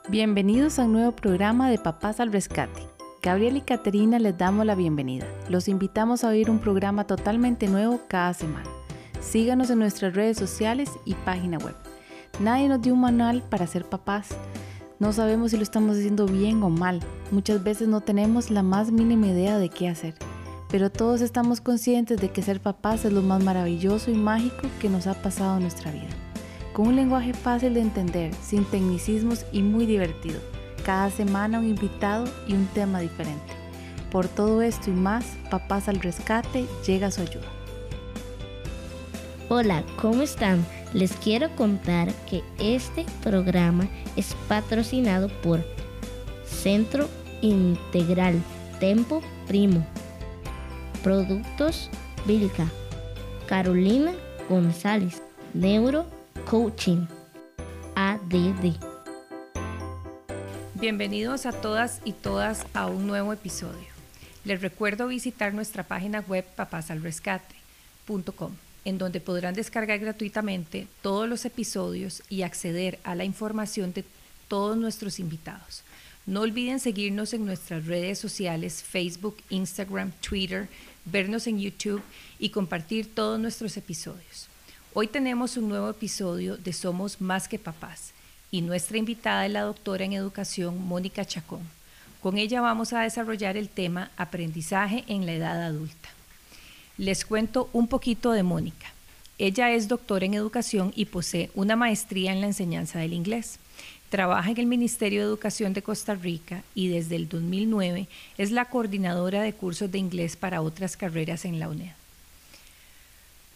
Bienvenidos a un nuevo programa de Papás al Rescate. Gabriel y Caterina les damos la bienvenida. Los invitamos a oír un programa totalmente nuevo cada semana. Síganos en nuestras redes sociales y página web. Nadie nos dio un manual para ser papás. No sabemos si lo estamos haciendo bien o mal. Muchas veces no tenemos la más mínima idea de qué hacer. Pero todos estamos conscientes de que ser papás es lo más maravilloso y mágico que nos ha pasado en nuestra vida. Con un lenguaje fácil de entender, sin tecnicismos y muy divertido. Cada semana un invitado y un tema diferente. Por todo esto y más, Papás al Rescate llega a su ayuda. Hola, ¿cómo están? Les quiero contar que este programa es patrocinado por Centro Integral Tempo Primo, Productos Vilca, Carolina González, Neuro Coaching, ADD. Bienvenidos a todas y todas a un nuevo episodio. Les recuerdo visitar nuestra página web papasalrescate.com, en donde podrán descargar gratuitamente todos los episodios y acceder a la información de todos nuestros invitados. No olviden seguirnos en nuestras redes sociales, Facebook, Instagram, Twitter, vernos en YouTube y compartir todos nuestros episodios. Hoy tenemos un nuevo episodio de Somos Más que Papás y nuestra invitada es la doctora en educación Mónica Chacón. Con ella vamos a desarrollar el tema aprendizaje en la edad adulta. Les cuento un poquito de Mónica. Ella es doctora en educación y posee una maestría en la enseñanza del inglés. Trabaja en el Ministerio de Educación de Costa Rica y desde el 2009 es la coordinadora de cursos de inglés para otras carreras en la UNED.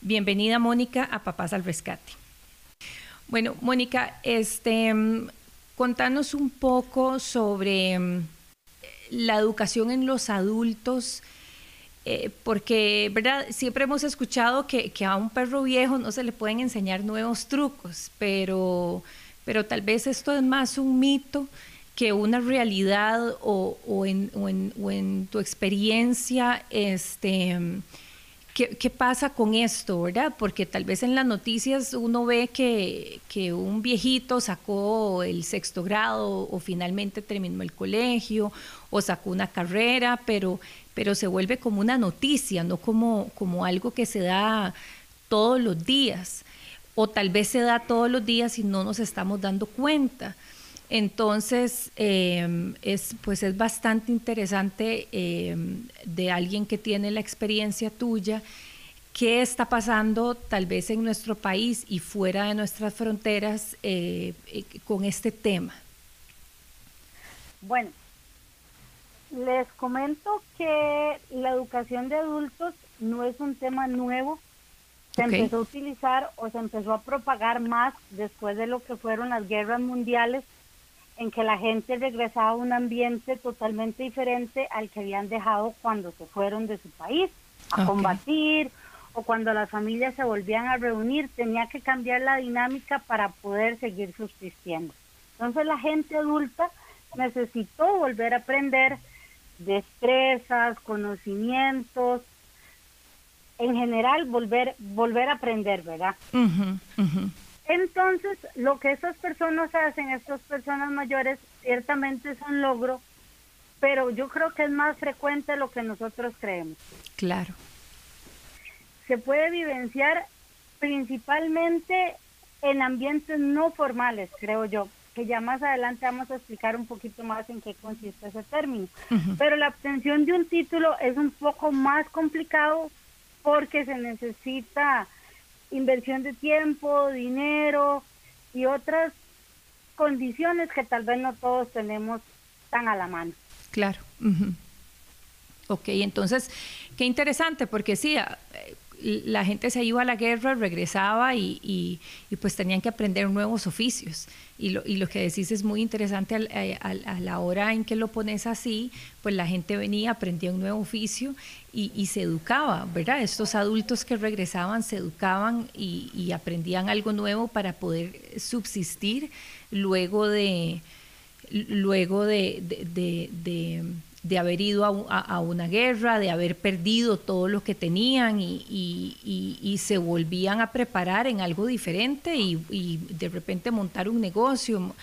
Bienvenida, Mónica, a Papás al Rescate. Bueno, Mónica, contanos un poco sobre la educación en los adultos, porque, ¿verdad? Siempre hemos escuchado que a un perro viejo no se le pueden enseñar nuevos trucos, pero tal vez esto es más un mito que una realidad o en tu experiencia, ¿Qué pasa con esto, verdad? Porque tal vez en las noticias uno ve que un viejito sacó el 6º grado o finalmente terminó el colegio o sacó una carrera, pero se vuelve como una noticia, no como algo que se da todos los días. O tal vez se da todos los días y no nos estamos dando cuenta. Entonces, es bastante interesante de alguien que tiene la experiencia tuya, qué está pasando tal vez en nuestro país y fuera de nuestras fronteras con este tema. Bueno, les comento que la educación de adultos no es un tema nuevo. Se empezó a utilizar o se empezó a propagar más después de lo que fueron las guerras mundiales, en que la gente regresaba a un ambiente totalmente diferente al que habían dejado cuando se fueron de su país a combatir, o cuando las familias se volvían a reunir, tenía que cambiar la dinámica para poder seguir subsistiendo. Entonces la gente adulta necesitó volver a aprender destrezas, conocimientos, en general volver a aprender, ¿verdad? Entonces, lo que estas personas hacen, estas personas mayores, ciertamente es un logro, pero yo creo que es más frecuente de lo que nosotros creemos. Claro. Se puede vivenciar principalmente en ambientes no formales, creo yo, que ya más adelante vamos a explicar un poquito más en qué consiste ese término. Pero la obtención de un título es un poco más complicado porque se necesita inversión de tiempo, dinero y otras condiciones que tal vez no todos tenemos tan a la mano. Claro. Ok, entonces, qué interesante, porque sí, la gente se iba a la guerra, regresaba y pues tenían que aprender nuevos oficios. Y lo que decís es muy interesante a la hora en que lo pones así, pues la gente venía, aprendía un nuevo oficio y se educaba, ¿verdad? Estos adultos que regresaban se educaban y aprendían algo nuevo para poder subsistir luego de haber ido a una guerra, de haber perdido todo lo que tenían y se volvían a preparar en algo diferente y de repente montar un negocio,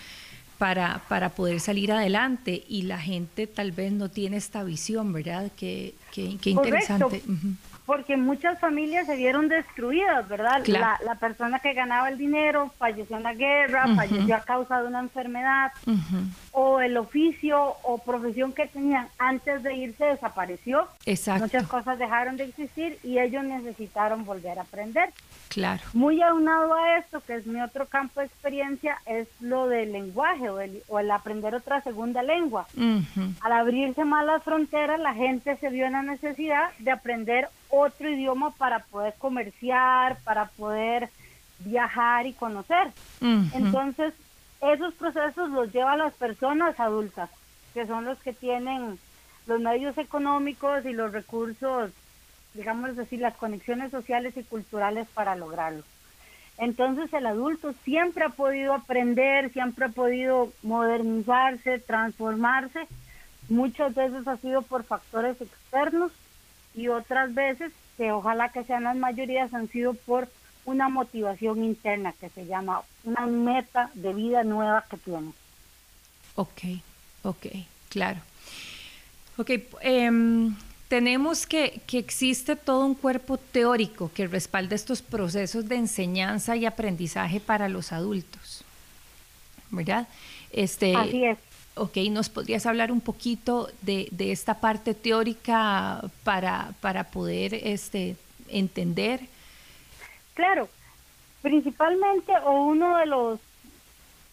para poder salir adelante, y la gente tal vez no tiene esta visión, ¿verdad? Qué interesante. Uh-huh. Porque muchas familias se vieron destruidas, ¿verdad? Claro. La persona que ganaba el dinero falleció en la guerra, uh-huh, falleció a causa de una enfermedad, uh-huh, o el oficio o profesión que tenían antes de irse desapareció. Exacto. Muchas cosas dejaron de existir y ellos necesitaron volver a aprender. Claro. Muy aunado a esto, que es mi otro campo de experiencia, es lo del lenguaje o el aprender otra segunda lengua. Uh-huh. Al abrirse más las fronteras, la gente se vio en la necesidad de aprender otro idioma para poder comerciar, para poder viajar y conocer. Uh-huh. Entonces, esos procesos los llevan las personas adultas, que son los que tienen los medios económicos y los recursos, digamos así, las conexiones sociales y culturales para lograrlo. Entonces el adulto siempre ha podido aprender, siempre ha podido modernizarse, transformarse. Muchas veces ha sido por factores externos y otras veces, que ojalá que sean las mayorías, han sido por una motivación interna que se llama una meta de vida nueva que tiene. Ok, claro. Ok, tenemos que existe todo un cuerpo teórico que respalda estos procesos de enseñanza y aprendizaje para los adultos, ¿verdad? Así es. Ok, ¿nos podrías hablar un poquito de esta parte teórica para poder entender? Claro, principalmente, o uno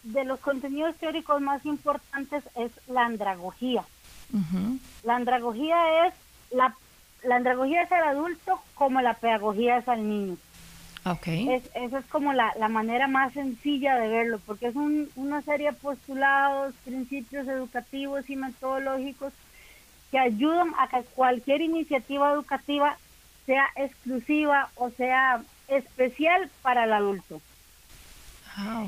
de los contenidos teóricos más importantes es la andragogía. Uh-huh. La andragogía es el adulto como la pedagogía es al niño. Okay. Esa es como la manera más sencilla de verlo, porque es una serie de postulados, principios educativos y metodológicos que ayudan a que cualquier iniciativa educativa sea exclusiva o sea especial para el adulto.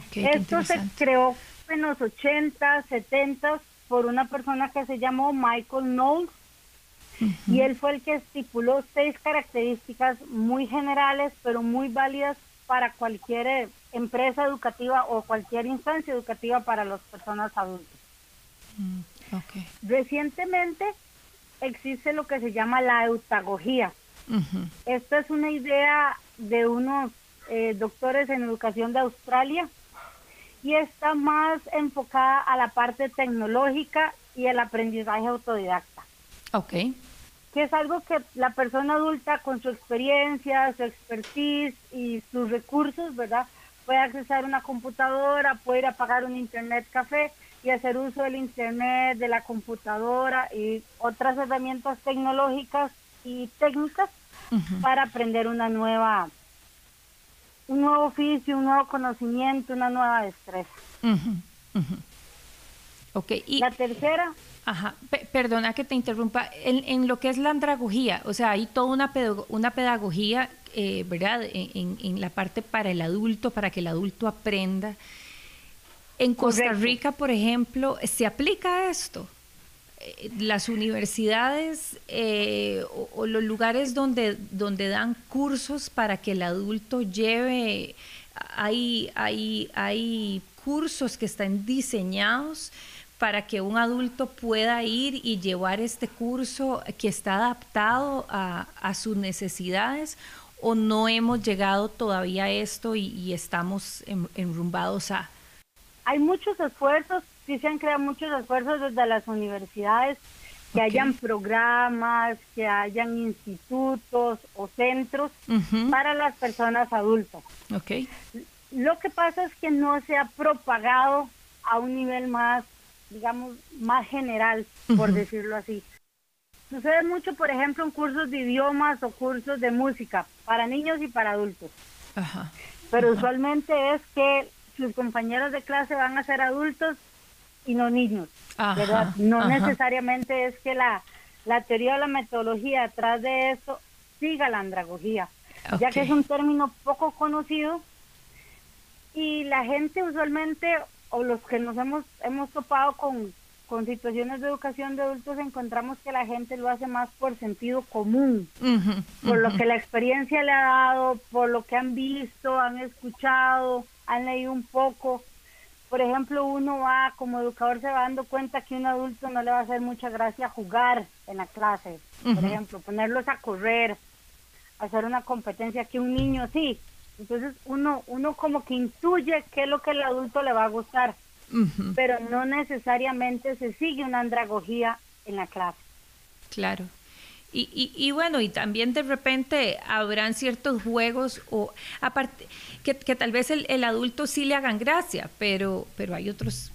Okay, esto se creó en los 80, 70 por una persona que se llamó Michael Knowles. Uh-huh. Y él fue el que estipuló 6 características muy generales, pero muy válidas para cualquier empresa educativa o cualquier instancia educativa para las personas adultas. Okay. Recientemente existe lo que se llama la eutagogía. Uh-huh. Esta es una idea de unos doctores en educación de Australia y está más enfocada a la parte tecnológica y el aprendizaje autodidacta. Okay. Que es algo que la persona adulta con su experiencia, su expertise y sus recursos, ¿verdad? Puede accesar a una computadora, puede ir a pagar un internet café y hacer uso del internet, de la computadora y otras herramientas tecnológicas y técnicas uh-huh. para aprender un nuevo oficio, un nuevo conocimiento, una nueva destreza. Uh-huh. Uh-huh. Okay. Y la tercera... Ajá, perdona que te interrumpa, en lo que es la andragogía, o sea, hay toda una pedagogía, ¿verdad?, en la parte para el adulto, para que el adulto aprenda. En Costa Rica, por ejemplo, ¿se aplica esto? Las universidades o los lugares donde dan cursos para que el adulto lleve, hay cursos que están diseñados para que un adulto pueda ir y llevar este curso que está adaptado a sus necesidades, o no hemos llegado todavía a esto y estamos enrumbados a... Hay muchos esfuerzos, sí se han creado muchos esfuerzos desde las universidades, que okay. hayan programas, que hayan institutos o centros uh-huh. para las personas adultas. Okay. Lo que pasa es que no se ha propagado a un nivel más, digamos, más general, por uh-huh. decirlo así. Sucede mucho, por ejemplo, en cursos de idiomas o cursos de música para niños y para adultos. Uh-huh. Pero uh-huh. usualmente es que sus compañeros de clase van a ser adultos y no niños, uh-huh. ¿verdad? No uh-huh. necesariamente es que la teoría o la metodología detrás de esto siga la andragogía, okay. ya que es un término poco conocido y la gente usualmente, o los que nos hemos topado con situaciones de educación de adultos, encontramos que la gente lo hace más por sentido común, uh-huh, por lo que la experiencia le ha dado, por lo que han visto, han escuchado, han leído un poco, por ejemplo, uno va, como educador, se va dando cuenta que un adulto no le va a hacer mucha gracia jugar en la clase. Por ejemplo, ponerlos a correr, hacer una competencia que un niño sí. Entonces uno como que intuye qué es lo que el adulto le va a gustar, pero no necesariamente se sigue una andragogía en la clase. Claro. Y bueno, y también de repente habrán ciertos juegos o aparte que tal vez el adulto sí le hagan gracia, pero hay otros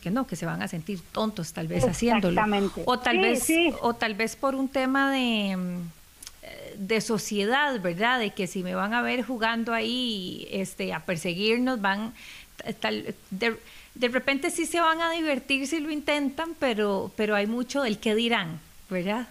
que no, que se van a sentir tontos tal vez haciéndolo. O tal vez por un tema de sociedad, ¿verdad? De que si me van a ver jugando ahí a perseguirnos, de repente sí se van a divertir si lo intentan, pero hay mucho del qué dirán, ¿verdad?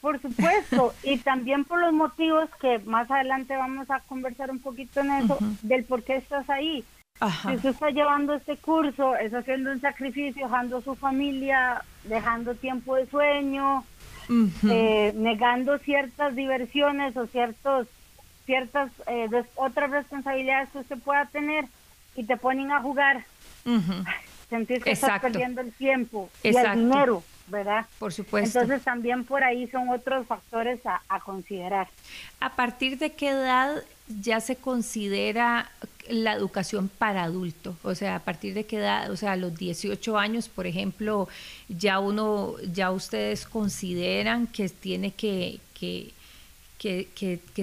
Por supuesto, y también por los motivos que más adelante vamos a conversar un poquito en eso, del por qué estás ahí. Ajá. Si usted está llevando este curso, es haciendo un sacrificio, dejando a su familia, dejando tiempo de sueño, negando ciertas diversiones o ciertas otras responsabilidades que usted pueda tener y te ponen a jugar. Sentir que estás perdiendo el tiempo y el dinero, ¿verdad? Por supuesto. Entonces también por ahí son otros factores a considerar. ¿A partir de qué edad ya se considera la educación para adultos? O sea, ¿a partir de qué edad? O sea, a los 18 años, por ejemplo, ya ustedes consideran que tiene que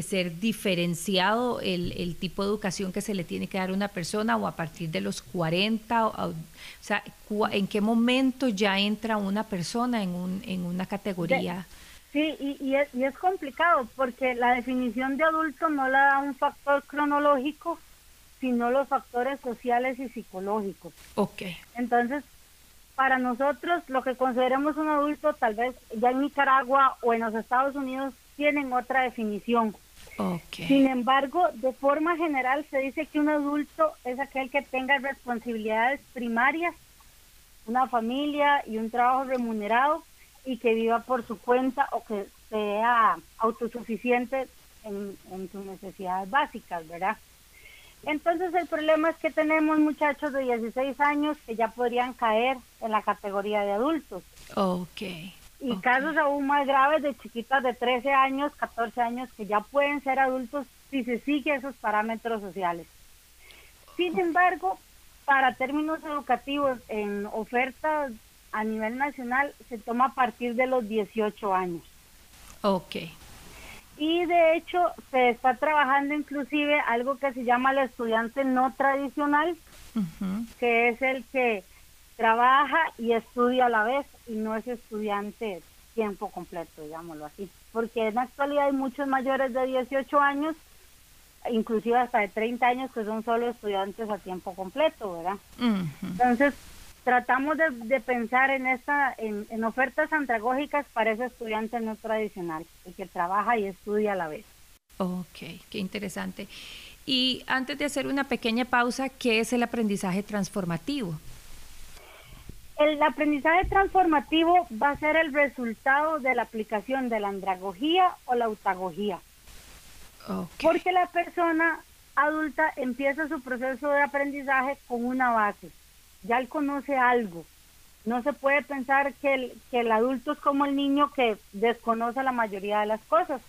ser diferenciado el tipo de educación que se le tiene que dar a una persona, o a partir de los 40, o sea, ¿en qué momento ya entra una persona en una categoría? Sí, y es complicado porque la definición de adulto no la da un factor cronológico, sino los factores sociales y psicológicos. Okay. Entonces, para nosotros, lo que consideremos un adulto, tal vez ya en Nicaragua o en los Estados Unidos, tienen otra definición. Okay. Sin embargo, de forma general se dice que un adulto es aquel que tenga responsabilidades primarias, una familia y un trabajo remunerado, y que viva por su cuenta o que sea autosuficiente en sus necesidades básicas, ¿verdad? Entonces el problema es que tenemos muchachos de 16 años que ya podrían caer en la categoría de adultos. Okay. Y casos aún más graves de chiquitas de 13 años, 14 años, que ya pueden ser adultos si se siguen esos parámetros sociales. Sin embargo, para términos educativos, en ofertas a nivel nacional, se toma a partir de los 18 años. Okay. Y de hecho, se está trabajando inclusive algo que se llama el estudiante no tradicional, que es el que trabaja y estudia a la vez y no es estudiante tiempo completo, digámoslo así. Porque en la actualidad hay muchos mayores de 18 años, inclusive hasta de 30 años, que son solo estudiantes a tiempo completo, ¿verdad? Entonces, tratamos de pensar en ofertas andragógicas para ese estudiante no tradicional, el que trabaja y estudia a la vez. Ok, qué interesante. Y antes de hacer una pequeña pausa, ¿qué es el aprendizaje transformativo? El aprendizaje transformativo va a ser el resultado de la aplicación de la andragogía o la autagogía. Okay. Porque la persona adulta empieza su proceso de aprendizaje con una base. Ya él conoce algo. No se puede pensar que el adulto es como el niño que desconoce la mayoría de las cosas.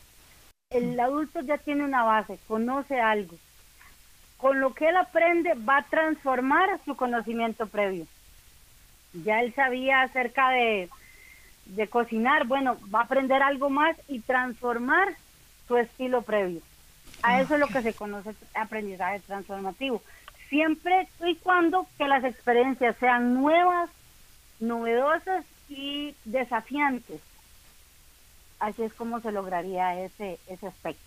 El adulto ya tiene una base, conoce algo. Con lo que él aprende va a transformar su conocimiento previo. Ya él sabía acerca de cocinar, bueno, va a aprender algo más y transformar su estilo previo. A eso es lo que se conoce aprendizaje transformativo. Siempre y cuando que las experiencias sean nuevas, novedosas y desafiantes. Así es como se lograría ese aspecto.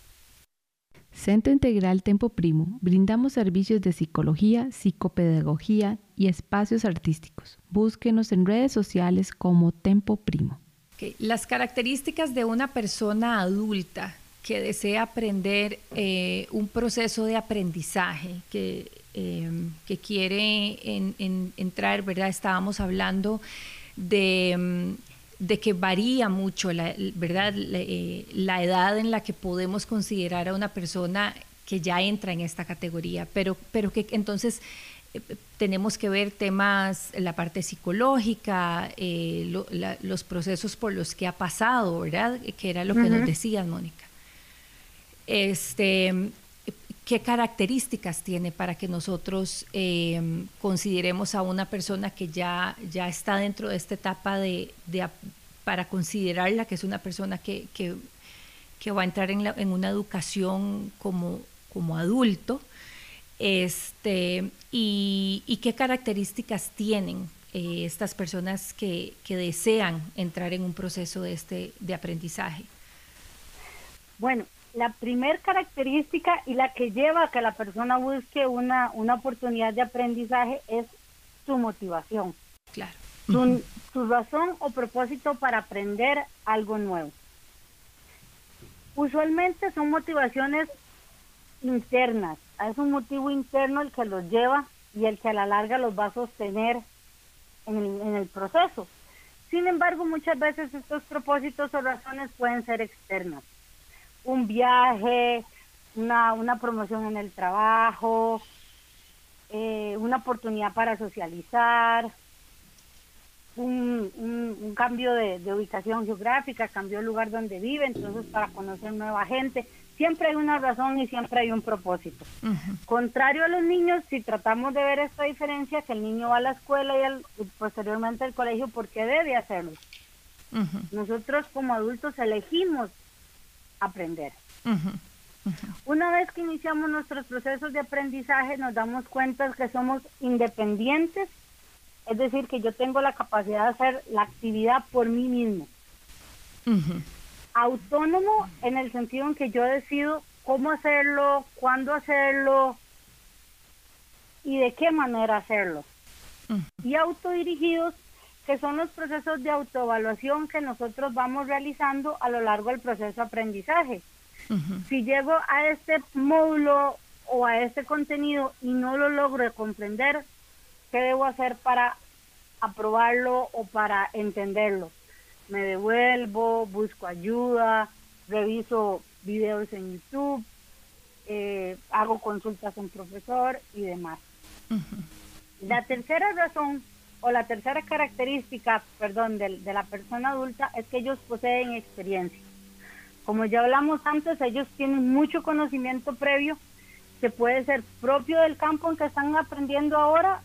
Centro Integral Tempo Primo. Brindamos servicios de psicología, psicopedagogía y espacios artísticos. Búsquenos en redes sociales como Tempo Primo. Okay. Las características de una persona adulta que desea aprender un proceso de aprendizaje, que quiere entrar, ¿verdad? Estábamos hablando de que varía mucho, ¿verdad? La edad en la que podemos considerar a una persona que ya entra en esta categoría, pero que entonces tenemos que ver temas, la parte psicológica, los procesos por los que ha pasado, ¿verdad? Que era lo que nos decías, Mónica. ¿Qué características tiene para que nosotros consideremos a una persona que ya está dentro de esta etapa para considerarla que es una persona que va a entrar en una educación como adulto? Y qué características tienen estas personas que desean entrar en un proceso de aprendizaje? Bueno, la primer característica y la que lleva a que la persona busque una oportunidad de aprendizaje es su motivación. Claro. Su razón o propósito para aprender algo nuevo. Usualmente son motivaciones internas. Es un motivo interno el que los lleva y el que a la larga los va a sostener en el proceso. Sin embargo, muchas veces estos propósitos o razones pueden ser externas. Un viaje, una promoción en el trabajo, una oportunidad para socializar, un cambio de ubicación geográfica, cambio el lugar donde vive, entonces para conocer nueva gente. Siempre hay una razón y siempre hay un propósito. Contrario a los niños, si tratamos de ver esta diferencia, que el niño va a la escuela y posteriormente al colegio, ¿por qué debe hacerlo? Nosotros como adultos elegimos aprender. Una vez que iniciamos nuestros procesos de aprendizaje, nos damos cuenta que somos independientes, es decir, que yo tengo la capacidad de hacer la actividad por mí mismo. Autónomo en el sentido en que yo decido cómo hacerlo, cuándo hacerlo y de qué manera hacerlo. Y autodirigidos, que son los procesos de autoevaluación que nosotros vamos realizando a lo largo del proceso de aprendizaje. Si llego a este módulo o a este contenido y no lo logro comprender, ¿qué debo hacer para aprobarlo o para entenderlo? Me devuelvo, busco ayuda, reviso videos en YouTube, hago consultas a un profesor y demás. La tercera razón o la tercera característica, de la persona adulta es que ellos poseen experiencia. Como ya hablamos antes, ellos tienen mucho conocimiento previo que puede ser propio del campo en que están aprendiendo ahora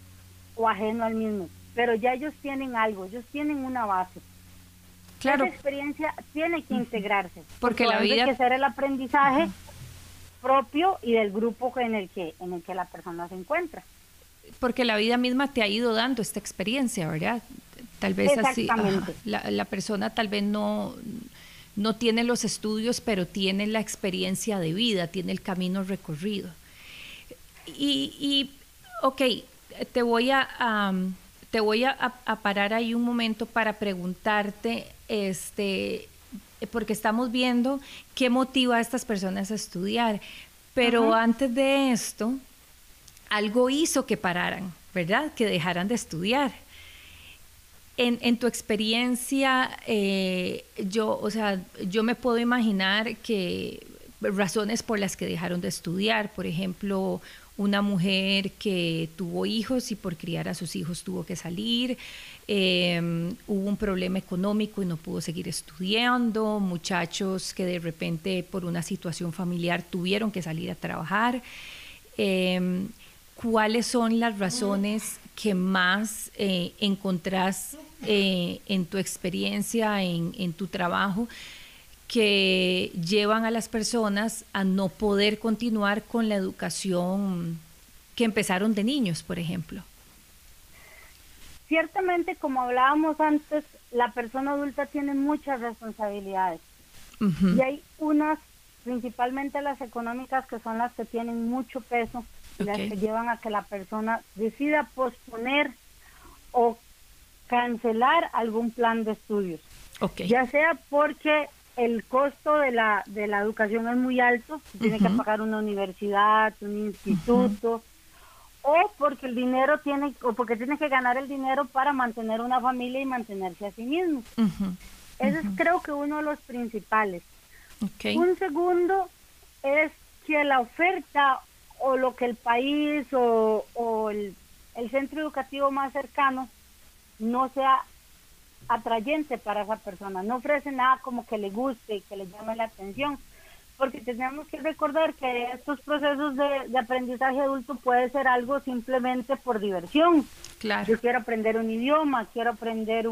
o ajeno al mismo, pero ya ellos tienen algo, ellos tienen una base. Claro. Esa experiencia tiene que integrarse, porque la vida tiene que ser el aprendizaje propio y del grupo en el que la persona se encuentra. Porque la vida misma te ha ido dando esta experiencia, ¿verdad? Tal vez así, la persona tal vez no tiene los estudios, pero tiene la experiencia de vida, tiene el camino recorrido. Y ok, te voy a parar ahí un momento para preguntarte, porque estamos viendo qué motiva a estas personas a estudiar, pero antes de esto, algo hizo que pararan, ¿verdad? Que dejaran de estudiar. En tu experiencia, yo me puedo imaginar que razones por las que dejaron de estudiar, por ejemplo, una mujer que tuvo hijos y por criar a sus hijos tuvo que salir, hubo un problema económico y no pudo seguir estudiando, muchachos que de repente por una situación familiar tuvieron que salir a trabajar. ¿Cuáles son las razones que más encontrás en tu experiencia, en tu trabajo, que llevan a las personas a no poder continuar con la educación que empezaron de niños, por ejemplo? Ciertamente, como hablábamos antes, la persona adulta tiene muchas responsabilidades. Y hay unas, principalmente las económicas, que son las que tienen mucho peso, las que llevan a que la persona decida posponer o cancelar algún plan de estudios. Ya sea porque el costo de la educación es muy alto, tiene que pagar una universidad, un instituto, o porque el dinero porque tiene que ganar el dinero para mantener una familia y mantenerse a sí mismo. Ese es, creo que, uno de los principales. Un segundo es que la oferta o lo que el país o el centro educativo más cercano no sea atrayente para esa persona, no ofrece nada como que le guste y que le llame la atención, porque tenemos que recordar que estos procesos de aprendizaje adulto puede ser algo simplemente por diversión. Claro. Yo quiero aprender un idioma, quiero aprender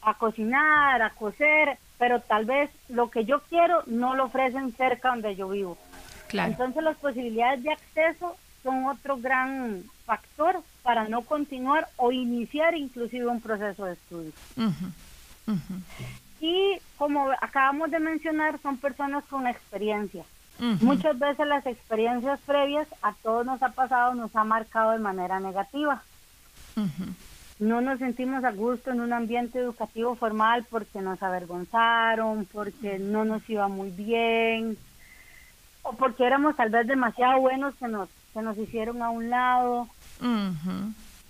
a cocinar, a coser, pero tal vez lo que yo quiero no lo ofrecen cerca donde yo vivo. Claro. Entonces las posibilidades de acceso son otro gran factor para no continuar o iniciar inclusive un proceso de estudio. Y como acabamos de mencionar, son personas con experiencia. Muchas veces las experiencias previas a todos nos ha pasado, nos ha marcado de manera negativa. No nos sentimos a gusto en un ambiente educativo formal porque nos avergonzaron, porque no nos iba muy bien, o porque éramos tal vez demasiado buenos que nos hicieron a un lado.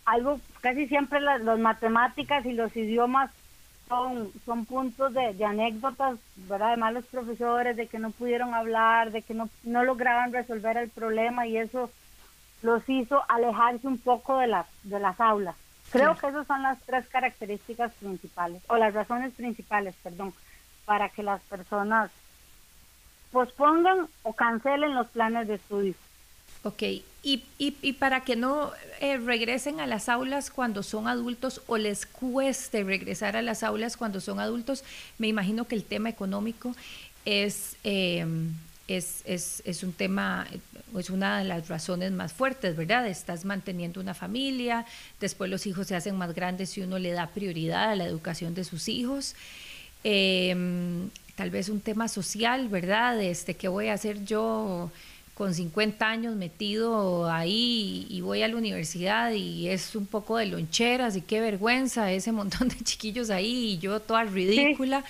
Algo, casi siempre las matemáticas y los idiomas son puntos de anécdotas, ¿verdad? De malos profesores, de que no pudieron hablar, de que no lograban resolver el problema, y eso los hizo alejarse un poco de las aulas. Creo que esas son las tres características principales, o las razones principales, perdón, para que las personas pospongan o cancelen los planes de estudio. Ok, y para que no regresen a las aulas cuando son adultos, o les cueste regresar a las aulas cuando son adultos, me imagino que el tema económico es un tema, es una de las razones más fuertes, ¿verdad? Estás manteniendo una familia, después los hijos se hacen más grandes y uno le da prioridad a la educación de sus hijos. Tal vez un tema social, ¿verdad? ¿Qué voy a hacer yo con 50 años metido ahí y voy a la universidad y es un poco de loncheras y qué vergüenza ese montón de chiquillos ahí y yo toda ridícula?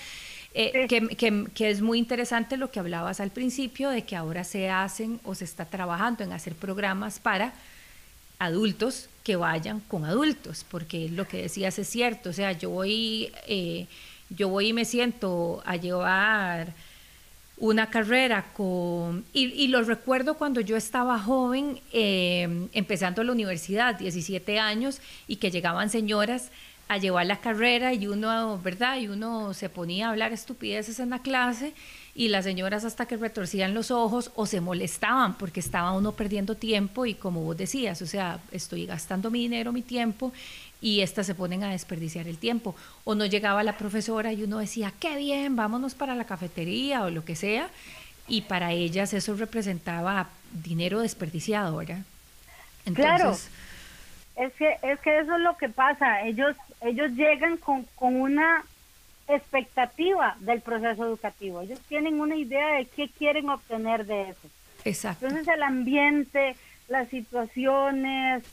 Que es muy interesante lo que hablabas al principio, de que ahora se hacen o se está trabajando en hacer programas para adultos que vayan con adultos, porque lo que decías es cierto. O sea, yo voy y me siento a llevar una carrera y lo recuerdo cuando yo estaba joven, empezando la universidad, 17 años, y que llegaban señoras a llevar la carrera y uno, ¿verdad? Y uno se ponía a hablar estupideces en la clase y las señoras hasta que retorcían los ojos o se molestaban porque estaba uno perdiendo tiempo y, como vos decías, o sea, estoy gastando mi dinero, mi tiempo, y estas se ponen a desperdiciar el tiempo. O no llegaba la profesora y uno decía, qué bien, vámonos para la cafetería o lo que sea, y para ellas eso representaba dinero desperdiciado, ¿verdad? Entonces, claro, es que eso es lo que pasa. Ellos llegan con una expectativa del proceso educativo. Ellos tienen una idea de qué quieren obtener de eso. Exacto. Entonces el ambiente, las situaciones,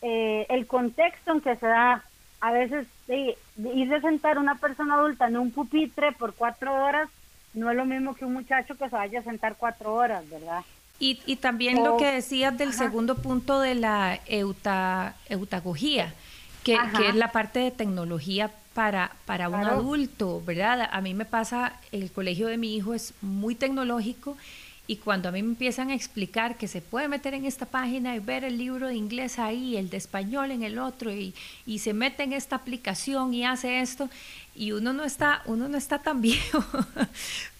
el contexto en que se da, a veces ir a sentar a una persona adulta en un pupitre por 4 horas no es lo mismo que un muchacho que se vaya a sentar 4 horas, ¿verdad? Y también lo que decías del segundo punto de la eutagogía, que es la parte de tecnología para un adulto, ¿verdad? A mí me pasa, el colegio de mi hijo es muy tecnológico, y cuando a mí me empiezan a explicar que se puede meter en esta página y ver el libro de inglés ahí, el de español en el otro, y se mete en esta aplicación y hace esto, y uno no está tan viejo,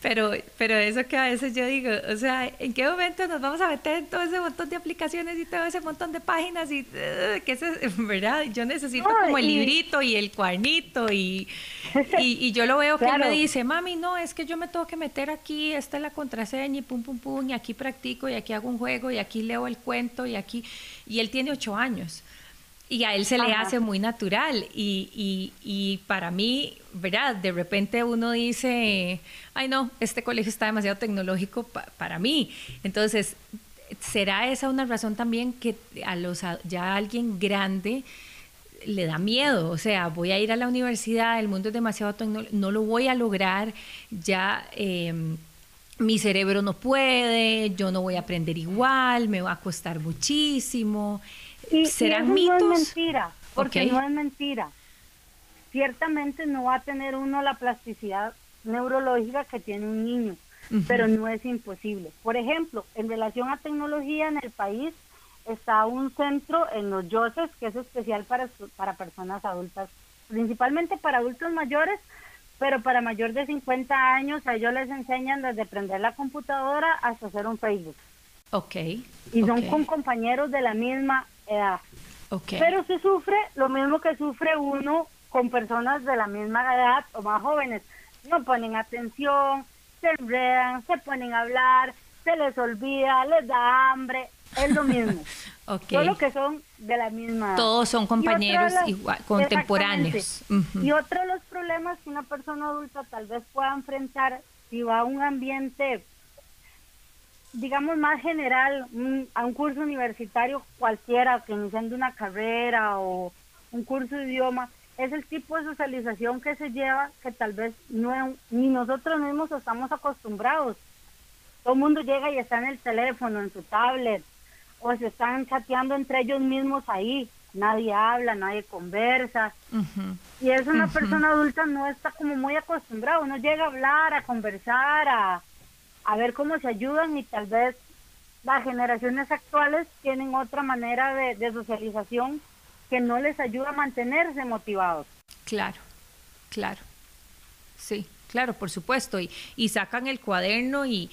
pero eso que a veces yo digo, o sea, ¿en qué momento nos vamos a meter en todo ese montón de aplicaciones y todo ese montón de páginas? Y que ¿verdad? Yo necesito como el librito y el cuadernito, y yo lo veo que él me dice, mami, no, es que yo me tengo que meter aquí, esta es la contraseña y pum, pum, pum, y aquí practico, y aquí hago un juego, y aquí leo el cuento, y él tiene 8 años. Y a él se le hace muy natural, y para mí, ¿verdad? De repente uno dice, ay no, este colegio está demasiado tecnológico para mí. Entonces, ¿será esa una razón también que ya a alguien grande le da miedo? O sea, voy a ir a la universidad, el mundo es demasiado tecnológico, no lo voy a lograr, ya mi cerebro no puede, yo no voy a aprender igual, me va a costar muchísimo. ¿Serán mitos? No es mentira, porque no es mentira. Ciertamente no va a tener uno la plasticidad neurológica que tiene un niño, pero no es imposible. Por ejemplo, en relación a tecnología en el país, está un centro en Los Yoses que es especial para personas adultas, principalmente para adultos mayores, pero para mayor de 50 años a ellos les enseñan desde prender la computadora hasta hacer un Facebook. Ok. Y son con compañeros de la misma edad. Okay. Pero se sufre lo mismo que sufre uno con personas de la misma edad o más jóvenes. No ponen atención, se enredan, se ponen a hablar, se les olvida, les da hambre, es lo mismo. Solo que son de la misma edad. Todos son compañeros igual, contemporáneos. Y otro de los problemas que una persona adulta tal vez pueda enfrentar si va a un ambiente, digamos, más general, a un curso universitario cualquiera, que iniciando una carrera o un curso de idioma, es el tipo de socialización que se lleva que tal vez ni nosotros mismos estamos acostumbrados. Todo el mundo llega y está en el teléfono, en su tablet, o se están chateando entre ellos mismos ahí. Nadie habla, nadie conversa. Y eso una persona adulta no está como muy acostumbrado. Uno llega a hablar, a conversar, a ver cómo se ayudan, y tal vez las generaciones actuales tienen otra manera de socialización que no les ayuda a mantenerse motivados. Claro. Sí, claro, por supuesto. Y sacan el cuaderno y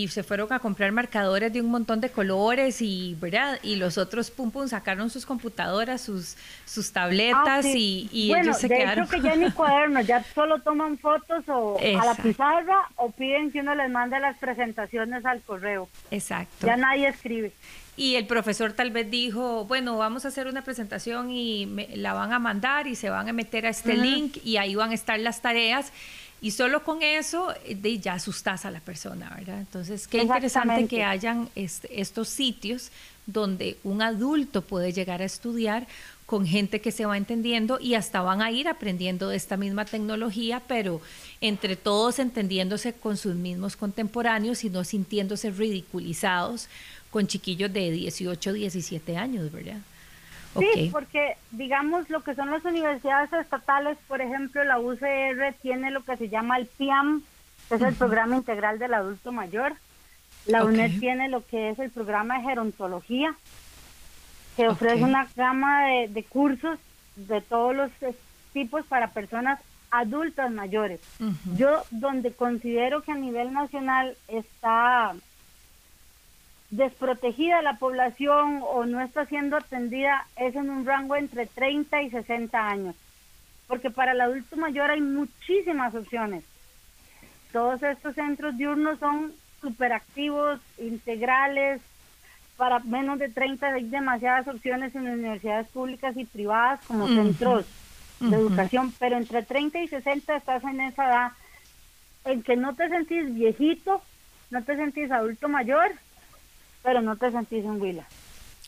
se fueron a comprar marcadores de un montón de colores, ¿verdad? Y los otros, sacaron sus computadoras, sus tabletas, sí. y bueno, ellos se quedaron. Hecho que ya ni cuadernos, ya solo toman fotos o a la pizarra, o piden que uno les mande las presentaciones al correo. Exacto. Ya nadie escribe. Y el profesor tal vez dijo, bueno, vamos a hacer una presentación y la van a mandar y se van a meter a este link y ahí van a estar las tareas. Y solo con eso ya asustas a la persona, ¿verdad? Entonces, qué interesante que hayan estos sitios donde un adulto puede llegar a estudiar con gente que se va entendiendo y hasta van a ir aprendiendo de esta misma tecnología, pero entre todos entendiéndose con sus mismos contemporáneos y no sintiéndose ridiculizados con chiquillos de 18, 17 años, ¿verdad? Sí, porque digamos lo que son las universidades estatales, por ejemplo, la UCR tiene lo que se llama el PIAM, que es el Programa Integral del Adulto Mayor. La UNED tiene lo que es el programa de gerontología, que ofrece una gama de cursos de todos los tipos para personas adultas mayores. Yo donde considero que a nivel nacional está desprotegida la población o no está siendo atendida es en un rango entre 30 y 60 años, porque para el adulto mayor hay muchísimas opciones. Todos estos centros diurnos son superactivos, integrales. Para menos de 30 hay demasiadas opciones en universidades públicas y privadas como centros de educación, pero entre 30 y 60 estás en esa edad en que no te sentís viejito, no te sentís adulto mayor, pero no te sentís en huila.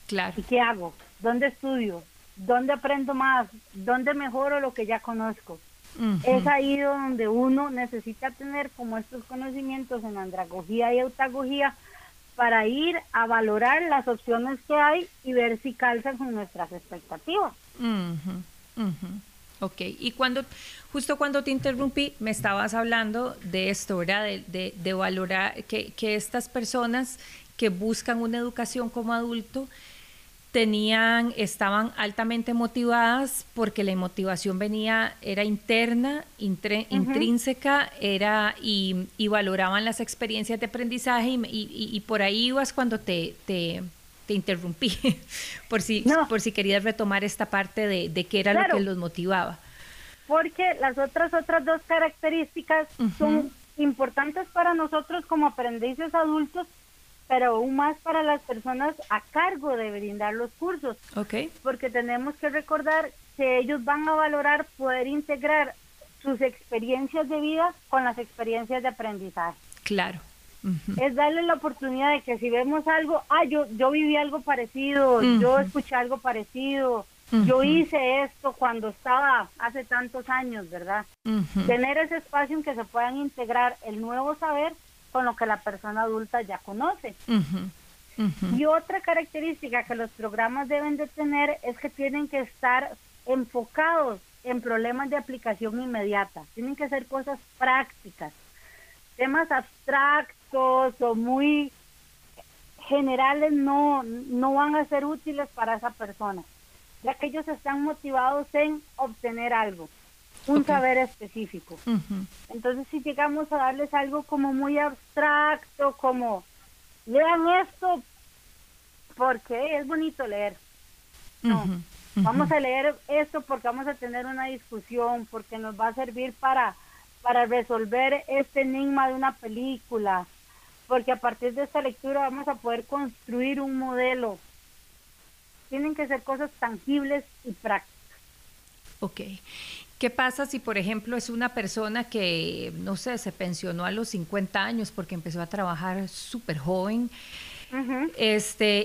Claro. ¿Y qué hago? ¿Dónde estudio? ¿Dónde aprendo más? ¿Dónde mejoro lo que ya conozco? Es ahí donde uno necesita tener como estos conocimientos en andragogía y autagogía para ir a valorar las opciones que hay y ver si calzan con nuestras expectativas. Ok, y justo cuando te interrumpí, me estabas hablando de esto, ¿verdad? De valorar que estas personas que buscan una educación como adulto estaban altamente motivadas porque la motivación era interna, intrínseca, y valoraban las experiencias de aprendizaje, y por ahí ibas cuando te interrumpí, por si querías retomar esta parte de qué era lo que los motivaba. Porque las otras dos características son importantes para nosotros como aprendices adultos, pero aún más para las personas a cargo de brindar los cursos. Porque tenemos que recordar que ellos van a valorar poder integrar sus experiencias de vida con las experiencias de aprendizaje. Claro. Es darle la oportunidad de que si vemos algo, yo viví algo parecido, yo escuché algo parecido, yo hice esto cuando estaba hace tantos años, ¿verdad? Tener ese espacio en que se puedan integrar el nuevo saber con lo que la persona adulta ya conoce. Y otra característica que los programas deben de tener es que tienen que estar enfocados en problemas de aplicación inmediata. Tienen que ser cosas prácticas. Temas abstractos o muy generales no van a ser útiles para esa persona, ya que ellos están motivados en obtener algo, un saber específico. Entonces, si llegamos a darles algo como muy abstracto, como lean esto porque es bonito leer. No, vamos a leer esto porque vamos a tener una discusión, porque nos va a servir para resolver este enigma de una película, porque a partir de esta lectura vamos a poder construir un modelo. Tienen que ser cosas tangibles y prácticas. Ok. ¿Qué pasa si, por ejemplo, es una persona que, no sé, se pensionó a los 50 años porque empezó a trabajar súper joven,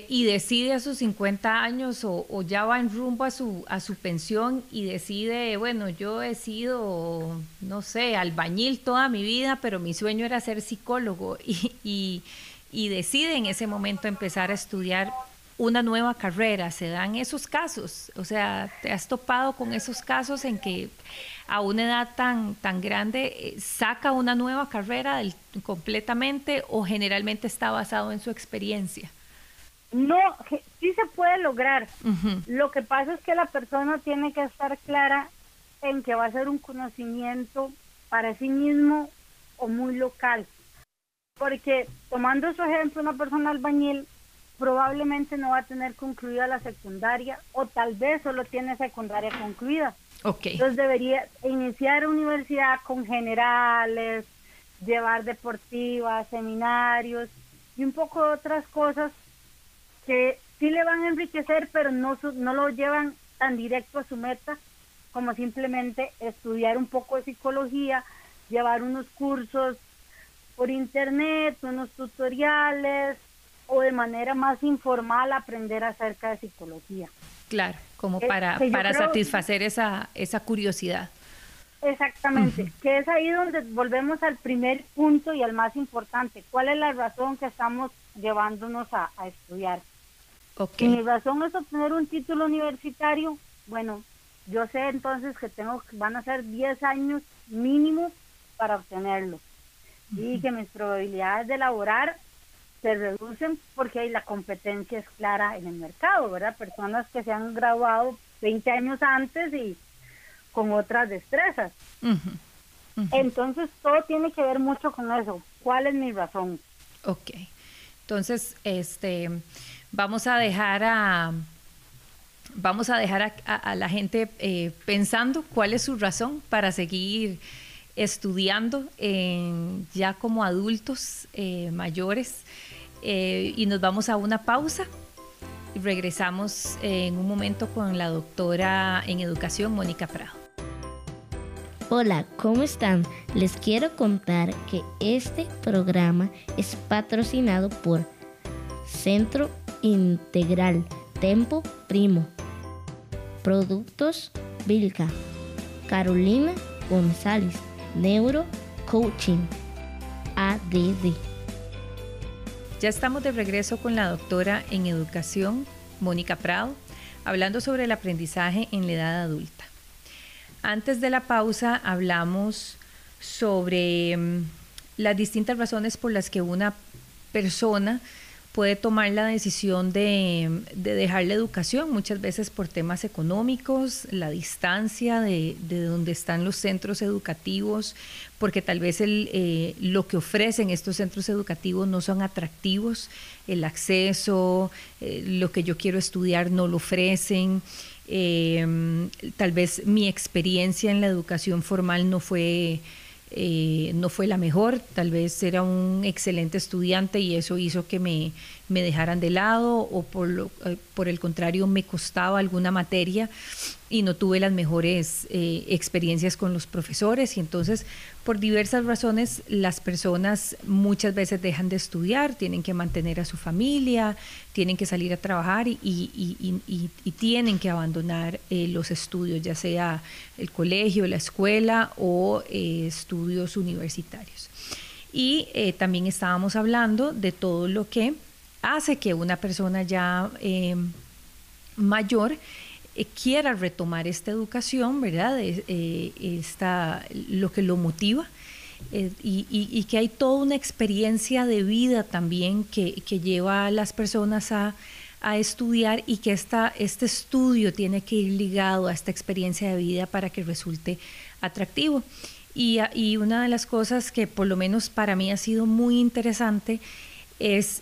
y decide a sus 50 años o ya va en rumbo a su pensión y decide, bueno, yo he sido, no sé, albañil toda mi vida, pero mi sueño era ser psicólogo y decide en ese momento empezar a estudiar una nueva carrera? ¿Se dan esos casos? O sea, ¿te has topado con esos casos en que a una edad tan grande saca una nueva carrera completamente, o generalmente está basado en su experiencia? No, sí se puede lograr. Lo que pasa es que la persona tiene que estar clara en que va a ser un conocimiento para sí mismo o muy local. Porque, tomando su ejemplo, una persona albañil probablemente no va a tener concluida la secundaria, o tal vez solo tiene secundaria concluida. Okay. Entonces debería iniciar universidad con generales, llevar deportivas, seminarios y un poco de otras cosas que sí le van a enriquecer, pero no lo llevan tan directo a su meta como simplemente estudiar un poco de psicología, llevar unos cursos por internet, unos tutoriales, o de manera más informal aprender acerca de psicología. Claro, como para satisfacer esa curiosidad. Exactamente, que es ahí donde volvemos al primer punto y al más importante. ¿Cuál es la razón que estamos llevándonos a estudiar? Okay. Si mi razón es obtener un título universitario, bueno, yo sé entonces que van a ser 10 años mínimo para obtenerlo. Y que mis probabilidades de laborar se reducen porque la competencia es clara en el mercado, ¿verdad? Personas que se han graduado 20 años antes y con otras destrezas. Entonces, todo tiene que ver mucho con eso. ¿Cuál es mi razón? Ok. Entonces, vamos a dejar a la gente pensando cuál es su razón para seguir estudiando ya como adultos mayores. Y nos vamos a una pausa y regresamos en un momento con la doctora en educación, Mónica Prado. Hola, ¿cómo están? Les quiero contar que este programa es patrocinado por Centro Integral Tempo Primo, Productos Vilca, Carolina González, Neuro Coaching, ADD. Ya estamos de regreso con la doctora en educación, Mónica Prado, hablando sobre el aprendizaje en la edad adulta. Antes de la pausa hablamos sobre las distintas razones por las que una persona puede tomar la decisión de dejar la educación, muchas veces por temas económicos, la distancia de donde están los centros educativos, porque tal vez lo que ofrecen estos centros educativos no son atractivos, el acceso, lo que yo quiero estudiar no lo ofrecen, tal vez mi experiencia en la educación formal no fue la mejor, tal vez era un excelente estudiante y eso hizo que me dejaran de lado, o por el contrario me costaba alguna materia y no tuve las mejores experiencias con los profesores, y entonces por diversas razones las personas muchas veces dejan de estudiar, tienen que mantener a su familia, tienen que salir a trabajar y tienen que abandonar los estudios, ya sea el colegio, la escuela o estudios universitarios. Y también estábamos hablando de todo lo que hace que una persona ya mayor quiera retomar esta educación, ¿verdad? Lo que lo motiva. y que hay toda una experiencia de vida también que lleva a las personas a estudiar, y que este estudio tiene que ir ligado a esta experiencia de vida para que resulte atractivo. Y una de las cosas que por lo menos para mí ha sido muy interesante es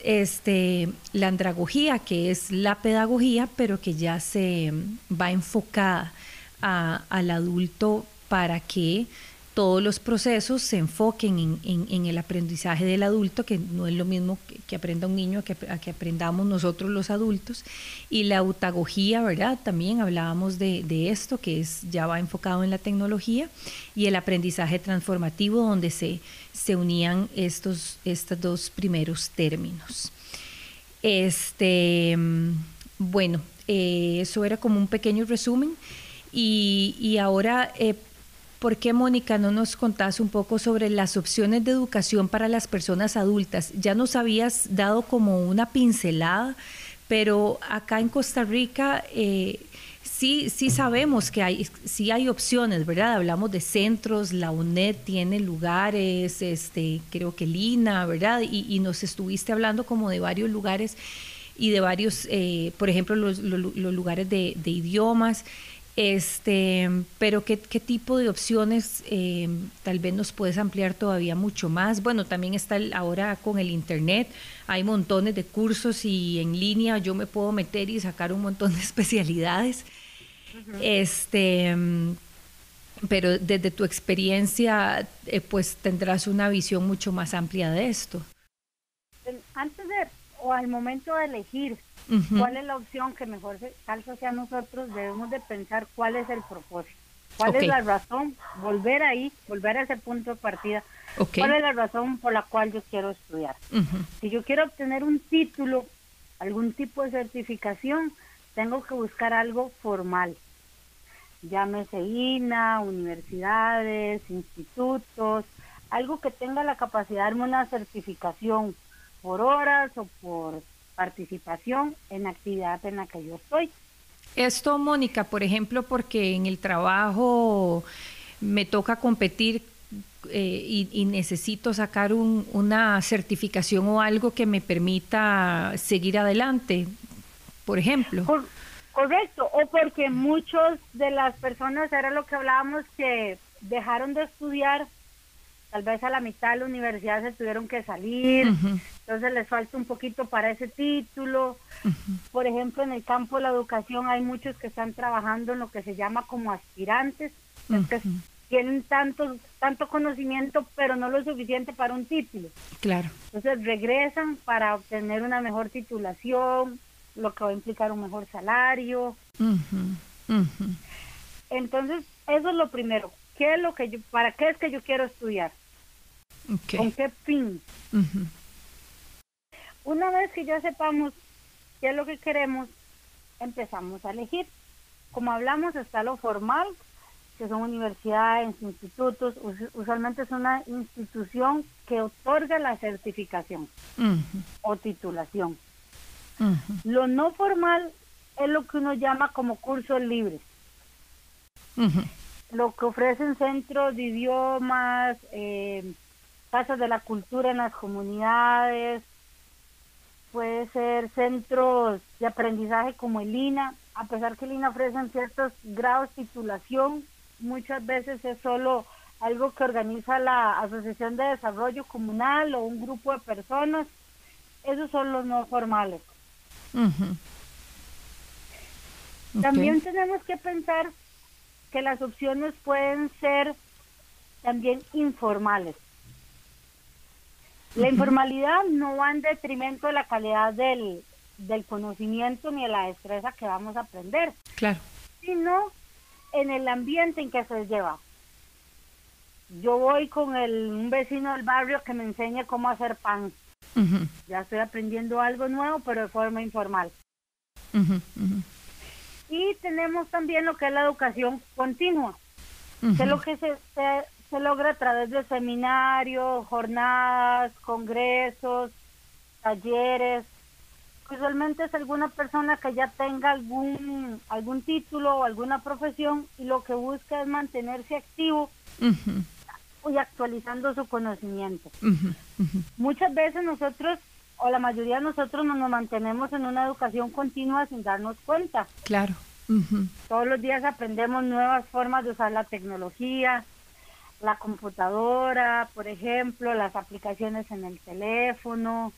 la andragogía, que es la pedagogía, pero que ya se va enfocada al adulto para que todos los procesos se enfoquen en el aprendizaje del adulto, que no es lo mismo que aprenda un niño a que aprendamos nosotros los adultos. Y la autagogía, ¿verdad? También hablábamos de esto, que ya va enfocado en la tecnología, y el aprendizaje transformativo, donde se unían estos dos primeros términos. Bueno, eso era como un pequeño resumen. Y ahora, ¿por qué, Mónica, no nos contás un poco sobre las opciones de educación para las personas adultas? Ya nos habías dado como una pincelada, pero acá en Costa Rica sí sabemos que sí hay opciones, ¿verdad? Hablamos de centros, la UNED tiene lugares, creo que Lina, ¿verdad? Y nos estuviste hablando como de varios lugares y de varios, por ejemplo, los lugares de idiomas. Pero ¿qué tipo de opciones tal vez nos puedes ampliar todavía mucho más? Bueno, también está ahora con el internet, hay montones de cursos, y en línea yo me puedo meter y sacar un montón de especialidades. Pero desde tu experiencia, pues tendrás una visión mucho más amplia de esto. Antes o al momento de elegir cuál es la opción que mejor se calza hacia nosotros, debemos de pensar cuál es el propósito, cuál es la razón, volver a ese punto de partida, cuál es la razón por la cual yo quiero estudiar. Si yo quiero obtener un título, algún tipo de certificación, tengo que buscar algo formal, llámese INA, universidades, institutos, algo que tenga la capacidad de darme una certificación por horas o por participación en la actividad en la que yo estoy. Esto, Mónica, por ejemplo, porque en el trabajo me toca competir y necesito sacar una certificación o algo que me permita seguir adelante, por ejemplo. Correcto, o porque muchos de las personas, era lo que hablábamos, que dejaron de estudiar, tal vez a la mitad de la universidad se tuvieron que salir, entonces les falta un poquito para ese título. Por ejemplo, en el campo de la educación hay muchos que están trabajando en lo que se llama como aspirantes, es que tienen tanto conocimiento, pero no lo suficiente para un título. Claro. Entonces regresan para obtener una mejor titulación, lo que va a implicar un mejor salario. Entonces, eso es lo primero. ¿Para qué es que yo quiero estudiar? ¿Con qué fin? Una vez que ya sepamos qué es lo que queremos, empezamos a elegir. Como hablamos, está lo formal, que son universidades, institutos. Usualmente es una institución que otorga la certificación o titulación. Lo no formal es lo que uno llama como cursos libres. Lo que ofrecen centros de idiomas, casas de la cultura en las comunidades, puede ser centros de aprendizaje como el INA. A pesar que el INA ofrecen ciertos grados de titulación, muchas veces es solo algo que organiza la Asociación de Desarrollo Comunal o un grupo de personas. Esos son los no formales. También tenemos que pensar que las opciones pueden ser también informales. La informalidad no va en detrimento de la calidad del conocimiento ni de la destreza que vamos a aprender, claro, sino en el ambiente en que se lleva. Yo voy con un vecino del barrio que me enseña cómo hacer pan. Ya estoy aprendiendo algo nuevo, pero de forma informal. Y tenemos también lo que es la educación continua, que es lo que se logra a través de seminarios, jornadas, congresos, talleres. Usualmente es alguna persona que ya tenga algún título o alguna profesión y lo que busca es mantenerse activo y actualizando su conocimiento. Muchas veces nosotros, o la mayoría de nosotros, nos mantenemos en una educación continua sin darnos cuenta. Claro. Todos los días aprendemos nuevas formas de usar la tecnología, la computadora, por ejemplo, las aplicaciones en el teléfono.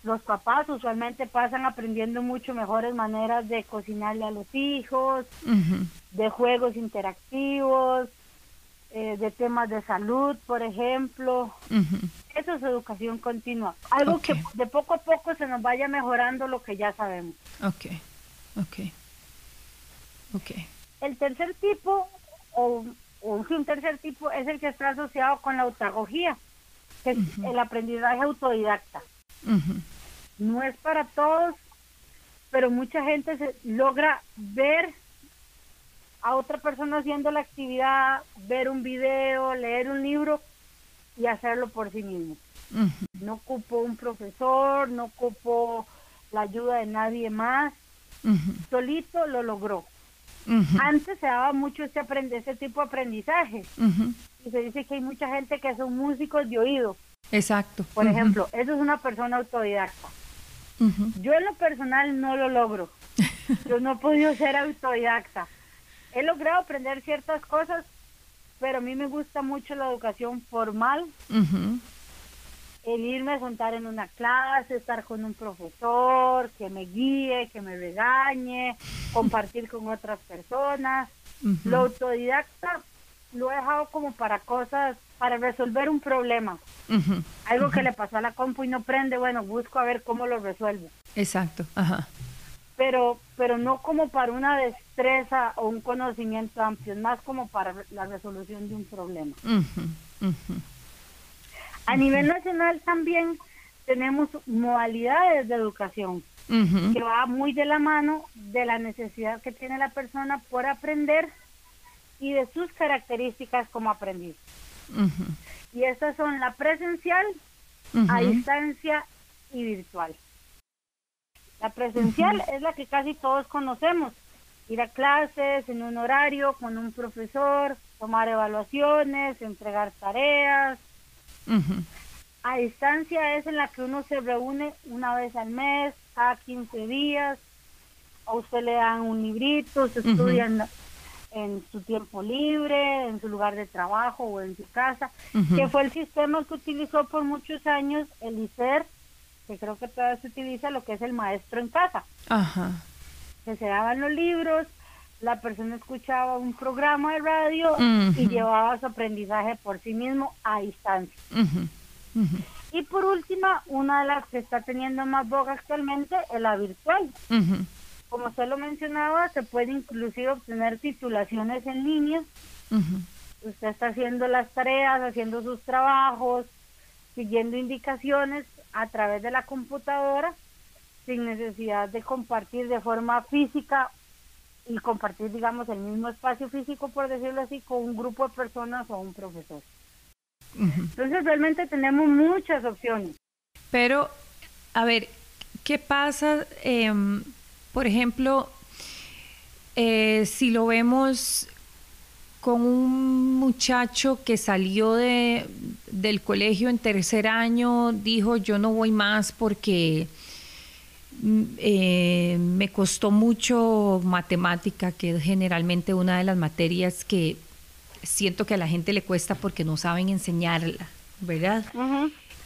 Los papás usualmente pasan aprendiendo mucho mejores maneras de cocinarle a los hijos, de juegos interactivos, de temas de salud, por ejemplo. Eso es educación continua. Algo que de poco a poco se nos vaya mejorando lo que ya sabemos. Okay. El tercer tipo, un tercer tipo, es el que está asociado con la autagogía, que es el aprendizaje autodidacta. No es para todos, pero mucha gente logra ver a otra persona haciendo la actividad, ver un video, leer un libro y hacerlo por sí mismo. No ocupo un profesor, no ocupo la ayuda de nadie más, solito lo logró. Antes se daba mucho ese tipo de aprendizaje, y se dice que hay mucha gente que son músicos de oído. Exacto. Por ejemplo, eso es una persona autodidacta. Yo en lo personal no lo logro. Yo no he podido ser autodidacta. He logrado aprender ciertas cosas, pero a mí me gusta mucho la educación formal. El irme a sentar en una clase, estar con un profesor, que me guíe, que me regañe, compartir con otras personas. Lo autodidacta lo he dejado como para cosas, para resolver un problema. Algo que le pasó a la compu y no prende, bueno, busco a ver cómo lo resuelvo. Exacto. Pero no como para una destreza o un conocimiento amplio, es más como para la resolución de un problema. A nivel nacional también tenemos modalidades de educación que va muy de la mano de la necesidad que tiene la persona por aprender y de sus características como aprendiz. Y estas son la presencial, a distancia y virtual. La presencial es la que casi todos conocemos: ir a clases en un horario con un profesor, tomar evaluaciones, entregar tareas. A distancia es en la que uno se reúne una vez al mes, cada 15 días, a usted le dan un librito, se estudian en su tiempo libre, en su lugar de trabajo o en su casa, que fue el sistema que utilizó por muchos años el ICER, que creo que todavía se utiliza, lo que es el maestro en casa. Que se daban los libros, la persona escuchaba un programa de radio y llevaba su aprendizaje por sí mismo a distancia. Y por última, una de las que está teniendo más boga actualmente es la virtual. Como usted lo mencionaba, se puede inclusive obtener titulaciones en línea. Usted está haciendo las tareas, haciendo sus trabajos, siguiendo indicaciones a través de la computadora, sin necesidad de compartir de forma física y compartir, digamos, el mismo espacio físico, por decirlo así, con un grupo de personas o un profesor. Entonces realmente tenemos muchas opciones. Pero, a ver, ¿qué pasa, por ejemplo, si lo vemos con un muchacho que salió del colegio en tercer año, dijo yo no voy más porque me costó mucho matemática, que es generalmente una de las materias que siento que a la gente le cuesta porque no saben enseñarla, ¿verdad?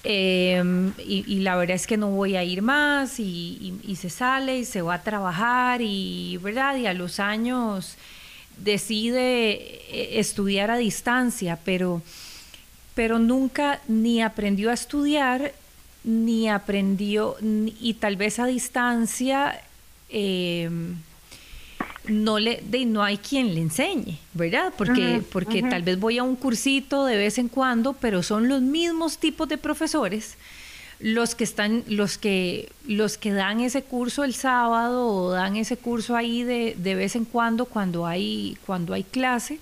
Y la verdad es que no voy a ir más y se sale y se va a trabajar y, ¿verdad? Y a los años decide estudiar a distancia, pero nunca ni aprendió a estudiar, ni aprendió, y tal vez a distancia no hay quien le enseñe, ¿verdad? Porque tal vez voy a un cursito de vez en cuando, pero son los mismos tipos de profesores los que dan ese curso el sábado o dan ese curso ahí de vez en cuando hay clase.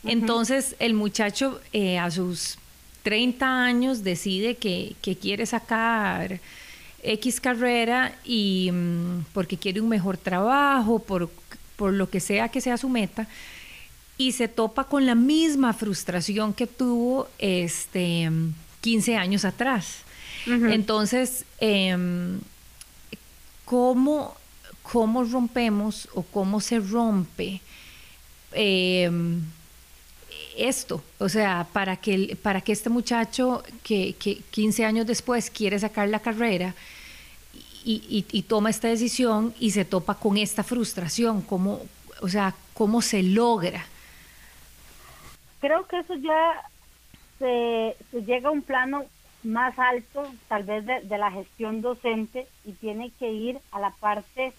Entonces el muchacho a sus 30 años decide que quiere sacar X carrera y porque quiere un mejor trabajo, por lo que sea su meta, y se topa con la misma frustración que tuvo 15 años atrás. Entonces, ¿cómo rompemos o cómo se rompe esto? O sea, para que este muchacho que 15 años después quiere sacar la carrera y toma esta decisión y se topa con esta frustración, ¿cómo se logra? Creo que eso ya se llega a un plano más alto, tal vez de la gestión docente, y tiene que ir a la parte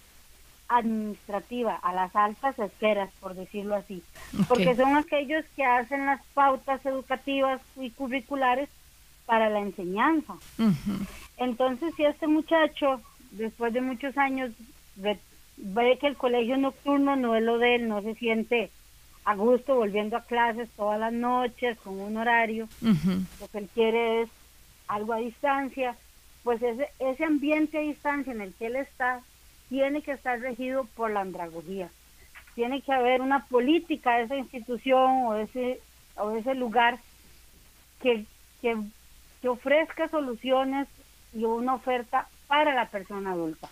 administrativa, a las altas esferas, por decirlo así, porque son aquellos que hacen las pautas educativas y curriculares para la enseñanza. Entonces, si este muchacho, después de muchos años, ve que el colegio nocturno no es lo de él, no se siente a gusto volviendo a clases todas las noches con un horario, lo que él quiere es algo a distancia, pues ese ambiente a distancia en el que él está tiene que estar regido por la andragogía. Tiene que haber una política de esa institución o ese lugar que ofrezca soluciones y una oferta para la persona adulta.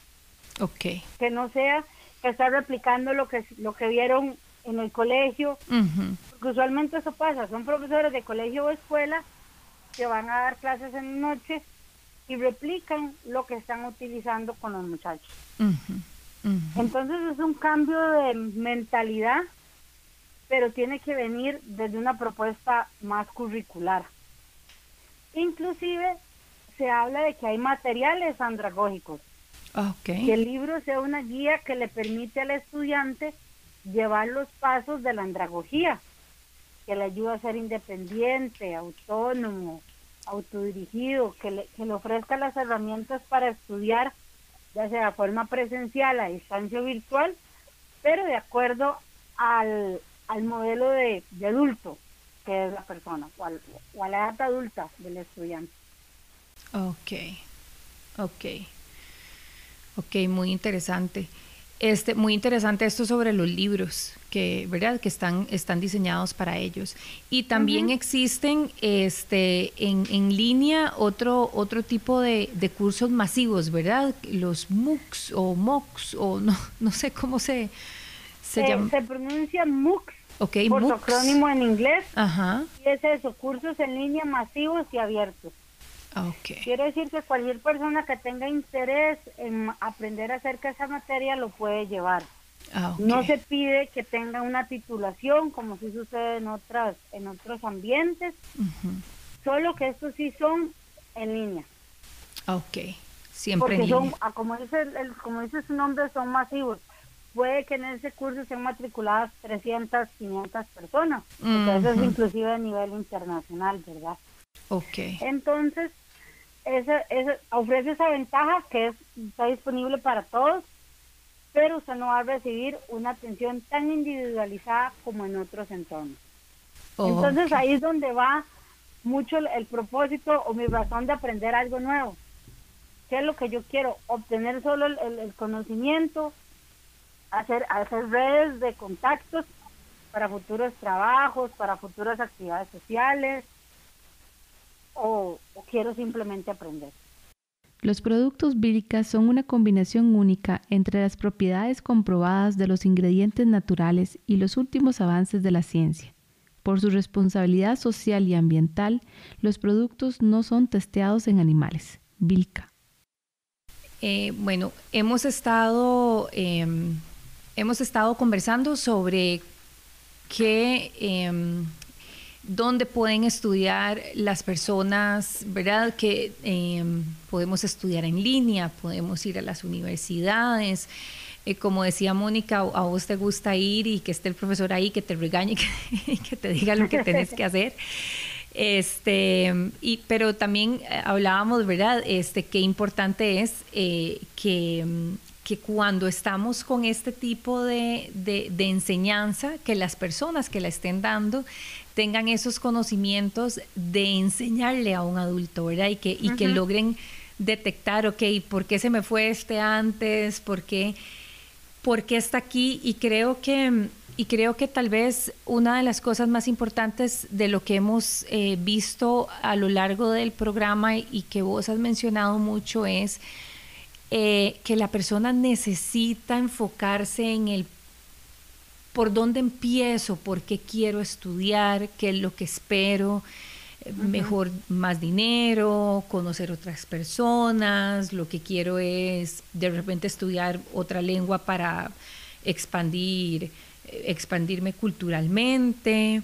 Que no sea que estar replicando lo que vieron en el colegio, porque usualmente eso pasa, son profesores de colegio o escuela que van a dar clases en la noche y replican lo que están utilizando con los muchachos. Entonces es un cambio de mentalidad, pero tiene que venir desde una propuesta más curricular. Inclusive se habla de que hay materiales andragógicos, que el libro sea una guía que le permite al estudiante llevar los pasos de la andragogía, que le ayuda a ser independiente, autónomo, autodirigido, que le ofrezca las herramientas para estudiar, ya sea de forma presencial, a distancia virtual, pero de acuerdo al modelo de adulto que es la persona, o a la edad adulta del estudiante. Muy interesante. Muy interesante esto sobre los libros, ¿verdad? Que están diseñados para ellos. Y también existen en línea otro tipo de cursos masivos, ¿verdad? Los MOOCs o MOOCs, o no sé cómo se llama. Se pronuncia MOOCs, por MOOCs. su acrónimo en inglés. Ajá. Y es eso, cursos en línea masivos y abiertos. Quiere decir que cualquier persona que tenga interés en aprender acerca de esa materia lo puede llevar. No se pide que tenga una titulación como sí sucede en otros ambientes, solo que estos sí son en línea. Siempre porque en línea. como dice su nombre, son masivos. Puede que en ese curso sean matriculadas 300, 500 personas, eso es inclusive a nivel internacional, ¿verdad? Entonces, ofrece esa ventaja que está disponible para todos, pero usted no va a recibir una atención tan individualizada como en otros entornos. Entonces, ahí es donde va mucho el propósito o mi razón de aprender algo nuevo. ¿Qué es lo que yo quiero? Obtener solo el conocimiento, hacer redes de contactos para futuros trabajos, para futuras actividades sociales, o quiero simplemente aprender. Los productos Vilca son una combinación única entre las propiedades comprobadas de los ingredientes naturales y los últimos avances de la ciencia. Por su responsabilidad social y ambiental, los productos no son testeados en animales. Vilca. Hemos estado conversando sobre dónde pueden estudiar las personas, ¿verdad? Que podemos estudiar en línea, podemos ir a las universidades. Como decía Mónica, a vos te gusta ir y que esté el profesor ahí, que te regañe y que te diga lo que tenés que hacer. Pero también hablábamos, ¿verdad? Qué importante es que cuando estamos con este tipo de enseñanza, que las personas que la estén dando tengan esos conocimientos de enseñarle a un adulto, ¿verdad? Y que logren detectar, ¿por qué se me fue antes? ¿Por qué está aquí? Y creo que Y creo que tal vez una de las cosas más importantes de lo que hemos visto a lo largo del programa y que vos has mencionado mucho es que la persona necesita enfocarse en el por dónde empiezo, por qué quiero estudiar, qué es lo que espero, mejor más dinero, conocer otras personas, lo que quiero es de repente estudiar otra lengua para expandirme culturalmente.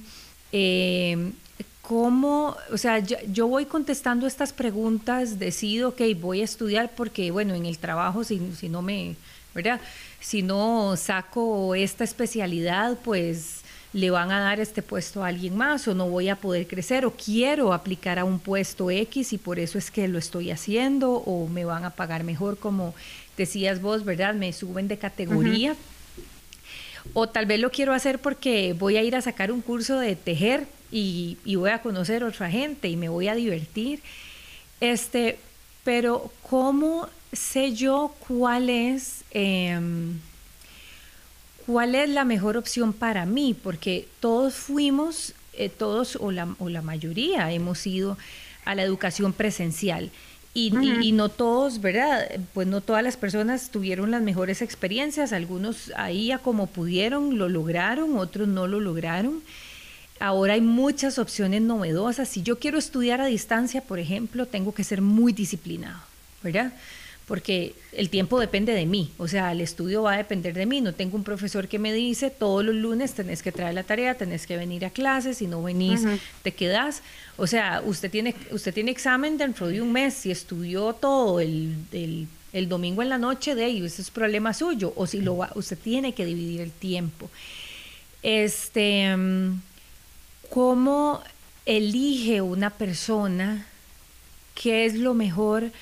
¿Cómo? O sea, yo voy contestando estas preguntas, decido que voy a estudiar porque, bueno, en el trabajo si no me, ¿verdad? Si no saco esta especialidad, pues le van a dar este puesto a alguien más o no voy a poder crecer o quiero aplicar a un puesto X y por eso es que lo estoy haciendo o me van a pagar mejor, como decías vos, ¿verdad? Me suben de categoría. O tal vez lo quiero hacer porque voy a ir a sacar un curso de tejer y voy a conocer otra gente y me voy a divertir. Pero ¿cómo sé yo cuál es la mejor opción para mí? Porque todos fuimos, o la mayoría hemos ido a la educación presencial. Y no todos, ¿verdad? Pues no todas las personas tuvieron las mejores experiencias. Algunos ahí a como pudieron lo lograron, otros no lo lograron. Ahora hay muchas opciones novedosas. Si yo quiero estudiar a distancia, por ejemplo, tengo que ser muy disciplinado, ¿verdad? Porque el tiempo depende de mí, o sea, el estudio va a depender de mí. No tengo un profesor que me dice todos los lunes tenés que traer la tarea, tenés que venir a clases, si no venís te quedás. O sea, usted tiene examen dentro de un mes, si estudió todo el domingo en la noche, de ahí, ese es problema suyo, o si usted tiene que dividir el tiempo. ¿Cómo elige una persona qué es lo mejor?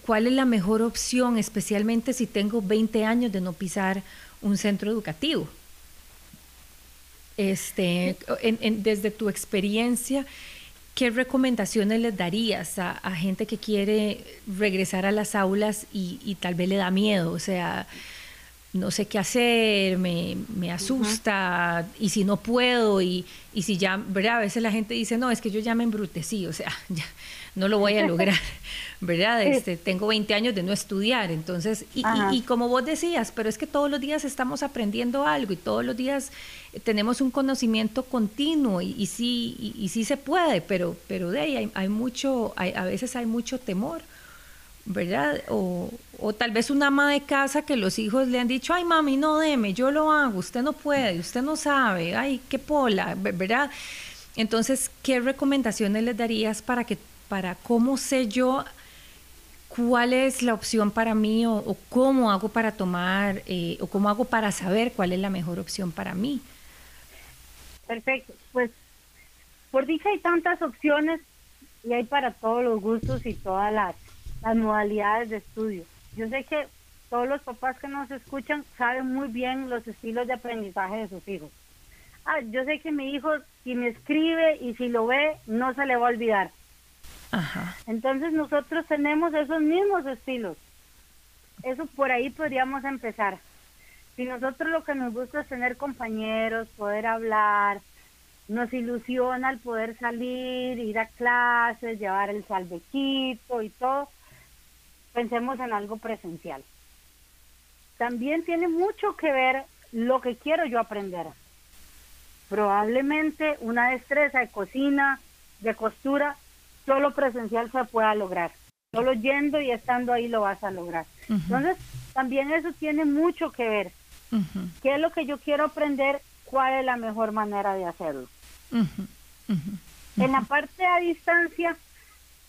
¿Cuál es la mejor opción, especialmente si tengo 20 años de no pisar un centro educativo? Desde tu experiencia, ¿qué recomendaciones les darías a gente que quiere regresar a las aulas y tal vez le da miedo? O sea, no sé qué hacer, me asusta, y si no puedo, y si ya, ¿verdad? A veces la gente dice, no, es que yo ya me embrutecí, o sea, ya no lo voy a lograr, ¿verdad? Tengo 20 años de no estudiar, entonces, y como vos decías, pero es que todos los días estamos aprendiendo algo y todos los días tenemos un conocimiento continuo y sí se puede, pero de ahí a veces hay mucho temor, ¿verdad? O tal vez una ama de casa que los hijos le han dicho, ay mami, no deme, yo lo hago, usted no puede, usted no sabe, ay, qué pola, ¿verdad? Entonces, ¿qué recomendaciones les darías para cómo sé yo cuál es la opción para mí o cómo hago para tomar o cómo hago para saber cuál es la mejor opción para mí? Perfecto, pues por dicha hay tantas opciones y hay para todos los gustos y todas las modalidades de estudio. Yo sé que todos los papás que nos escuchan saben muy bien los estilos de aprendizaje de sus hijos. Yo sé que mi hijo, si me escribe y si lo ve, no se le va a olvidar. Ajá. Entonces nosotros tenemos esos mismos estilos. Eso por ahí podríamos empezar. Si nosotros lo que nos gusta es tener compañeros, poder hablar, nos ilusiona el poder salir, ir a clases, llevar el salvequito y todo, pensemos en algo presencial. También tiene mucho que ver lo que quiero yo aprender. Probablemente una destreza de cocina, de costura, solo presencial se pueda lograr. Solo yendo y estando ahí lo vas a lograr. Entonces, también eso tiene mucho que ver. ¿Qué es lo que yo quiero aprender? ¿Cuál es la mejor manera de hacerlo? En la parte a distancia,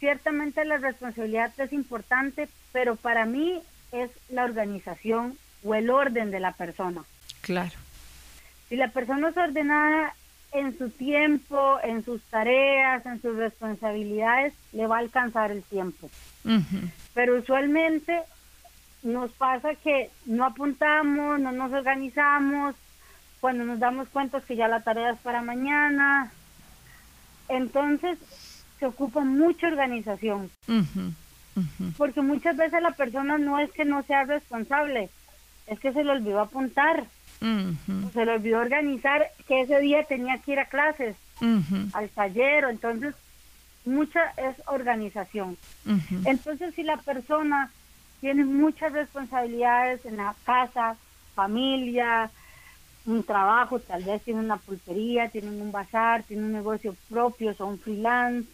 ciertamente la responsabilidad es importante, pero para mí es la organización o el orden de la persona. Claro. Si la persona es ordenada en su tiempo, en sus tareas, en sus responsabilidades, le va a alcanzar el tiempo. Pero usualmente nos pasa que no apuntamos, no nos organizamos, cuando nos damos cuenta es que ya la tarea es para mañana. Entonces se ocupa mucha organización. Porque muchas veces la persona no es que no sea responsable, es que se le olvidó apuntar. Se le olvidó organizar que ese día tenía que ir a clases, al taller, entonces mucha es organización. Entonces, si la persona tiene muchas responsabilidades en la casa, familia, un trabajo, tal vez tiene una pulpería, tiene un bazar, tiene un negocio propio, son freelance,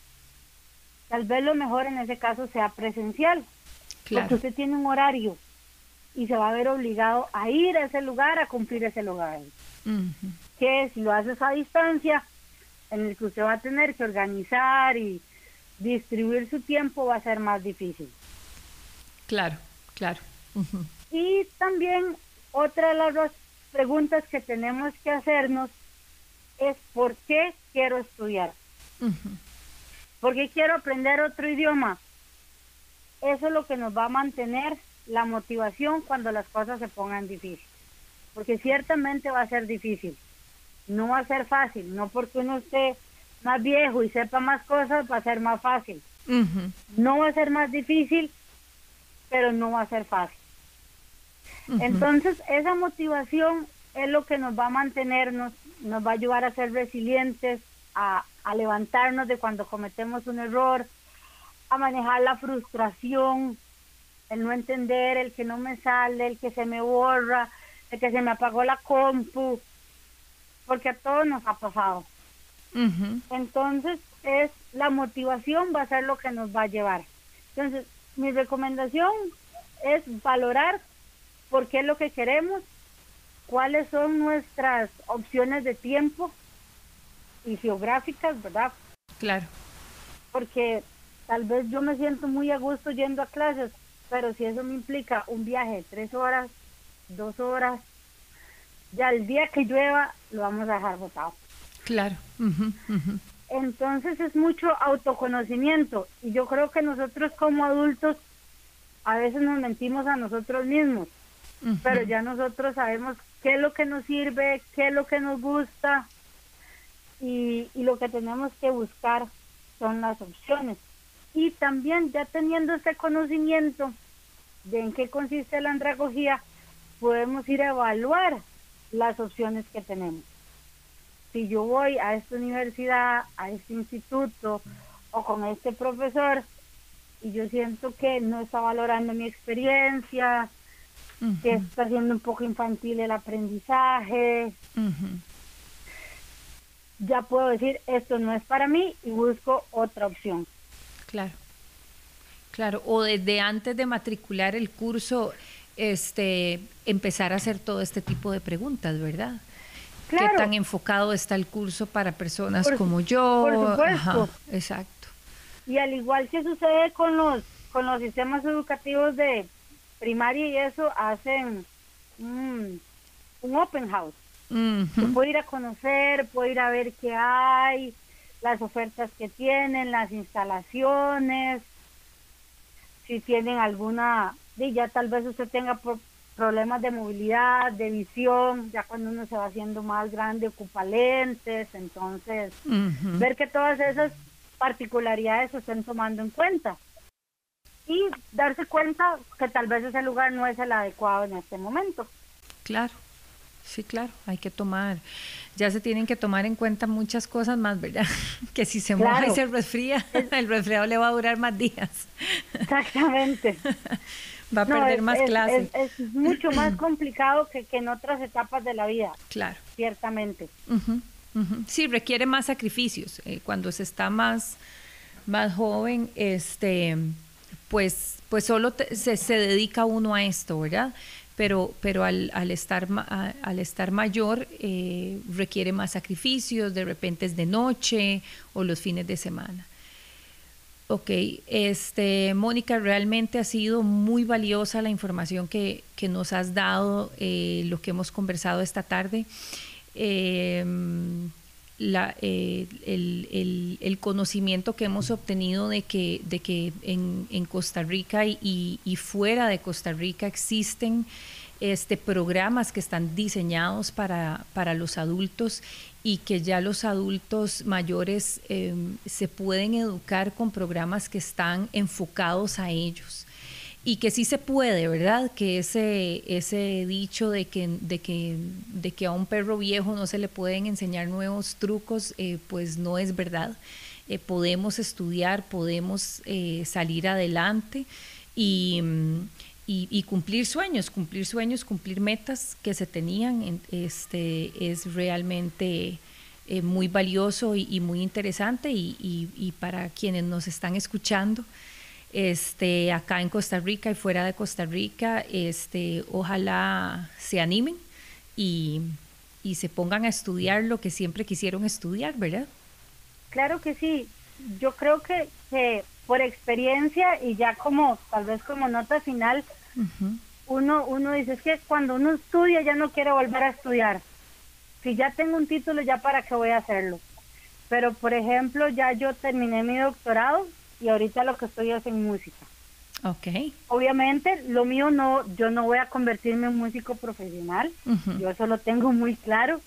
tal vez lo mejor en ese caso sea presencial, porque usted tiene un horario y se va a ver obligado a ir a ese lugar, a cumplir ese lugar. Que si lo haces a distancia, en el que usted va a tener que organizar y distribuir su tiempo, va a ser más difícil. Claro. Y también otra de las preguntas que tenemos que hacernos es ¿por qué quiero estudiar? ¿Por qué quiero aprender otro idioma? Eso es lo que nos va a mantener la motivación cuando las cosas se pongan difíciles. Porque ciertamente va a ser difícil. No va a ser fácil. No porque uno esté más viejo y sepa más cosas va a ser más fácil. No va a ser más difícil, pero no va a ser fácil. Entonces, esa motivación es lo que nos va a mantenernos, nos va a ayudar a ser resilientes, a levantarnos de cuando cometemos un error, a manejar la frustración, el no entender, el que no me sale, el que se me borra, el que se me apagó la compu, porque a todos nos ha pasado. Entonces, la motivación va a ser lo que nos va a llevar. Entonces, mi recomendación es valorar por qué es lo que queremos, cuáles son nuestras opciones de tiempo y geográficas, ¿verdad? Claro. Porque tal vez yo me siento muy a gusto yendo a clases, pero si eso me implica un viaje de 3 horas, 2 horas, ya el día que llueva lo vamos a dejar botado. Claro. Entonces es mucho autoconocimiento y yo creo que nosotros como adultos a veces nos mentimos a nosotros mismos, pero ya nosotros sabemos qué es lo que nos sirve, qué es lo que nos gusta y lo que tenemos que buscar son las opciones. Y también ya teniendo este conocimiento de en qué consiste la andragogía, podemos ir a evaluar las opciones que tenemos. Si yo voy a esta universidad, a este instituto o con este profesor y yo siento que no está valorando mi experiencia, que está siendo un poco infantil el aprendizaje, ya puedo decir esto no es para mí y busco otra opción. Claro, o desde antes de matricular el curso, empezar a hacer todo este tipo de preguntas, ¿verdad? Claro. ¿Qué tan enfocado está el curso para personas como yo? Por supuesto. Exacto. Y al igual que sucede con los sistemas educativos de primaria y eso, hacen un open house. Yo puedo ir a conocer, puedo ir a ver qué hay, las ofertas que tienen, las instalaciones, si tienen alguna, ya tal vez usted tenga problemas de movilidad, de visión, ya cuando uno se va haciendo más grande ocupa lentes, entonces ver que todas esas particularidades se estén tomando en cuenta y darse cuenta que tal vez ese lugar no es el adecuado en este momento. Claro. Sí, claro, hay que ya se tienen que tomar en cuenta muchas cosas más, ¿verdad? Que si se moja y se resfría, el resfriado le va a durar más días. Exactamente. Va a perder más clases. Es mucho más complicado que en otras etapas de la vida. Claro. Ciertamente. Sí, requiere más sacrificios. Cuando se está más joven, pues solo se dedica uno a esto, ¿verdad? Pero al estar mayor requiere más sacrificios, de repente es de noche o los fines de semana. Ok, Mónica, realmente ha sido muy valiosa la información que nos has dado, lo que hemos conversado esta tarde. El conocimiento que hemos obtenido de que en Costa Rica y fuera de Costa Rica existen programas que están diseñados para los adultos y que ya los adultos mayores se pueden educar con programas que están enfocados a ellos. y que sí se puede, ¿verdad? Que ese dicho de que a un perro viejo no se le pueden enseñar nuevos trucos, pues no es verdad. Podemos estudiar, podemos salir adelante y cumplir sueños, cumplir metas que se tenían. Es realmente muy valioso y muy interesante y para quienes nos están escuchando, acá en Costa Rica y fuera de Costa Rica, ojalá se animen y se pongan a estudiar lo que siempre quisieron estudiar, ¿verdad? Claro que sí. Yo creo que por experiencia y ya como tal vez como nota final, uno dice, es que cuando uno estudia ya no quiere volver a estudiar. Si ya tengo un título, ya para qué voy a hacerlo. Pero por ejemplo, ya yo terminé mi doctorado y ahorita lo que estoy es en música. Okay. Obviamente, lo mío yo no voy a convertirme en músico profesional, yo eso lo tengo muy claro,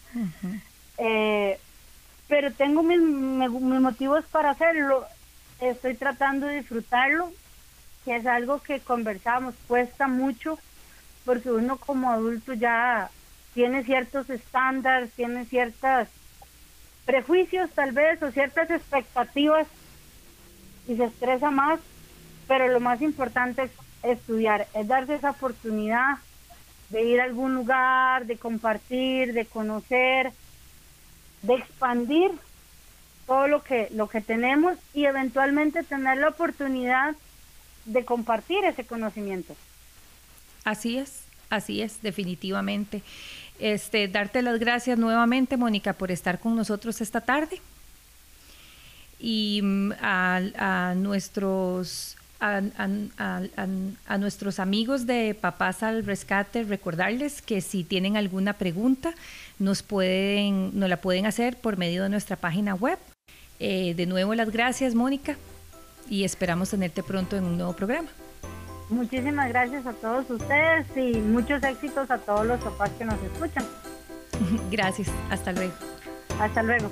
pero tengo mis motivos para hacerlo. Estoy tratando de disfrutarlo, que es algo que conversamos, cuesta mucho, porque uno como adulto ya tiene ciertos estándares, tiene ciertos prejuicios tal vez, o ciertas expectativas, y se estresa más, pero lo más importante es estudiar, es darse esa oportunidad de ir a algún lugar, de compartir, de conocer, de expandir todo lo que tenemos y eventualmente tener la oportunidad de compartir ese conocimiento. Así es, definitivamente. Darte las gracias nuevamente, Mónica, por estar con nosotros esta tarde. Y a nuestros amigos de Papás al Rescate, recordarles que si tienen alguna pregunta, nos la pueden hacer por medio de nuestra página web. De nuevo, las gracias, Mónica, y esperamos tenerte pronto en un nuevo programa. Muchísimas gracias a todos ustedes y muchos éxitos a todos los papás que nos escuchan. Gracias, hasta luego. Hasta luego.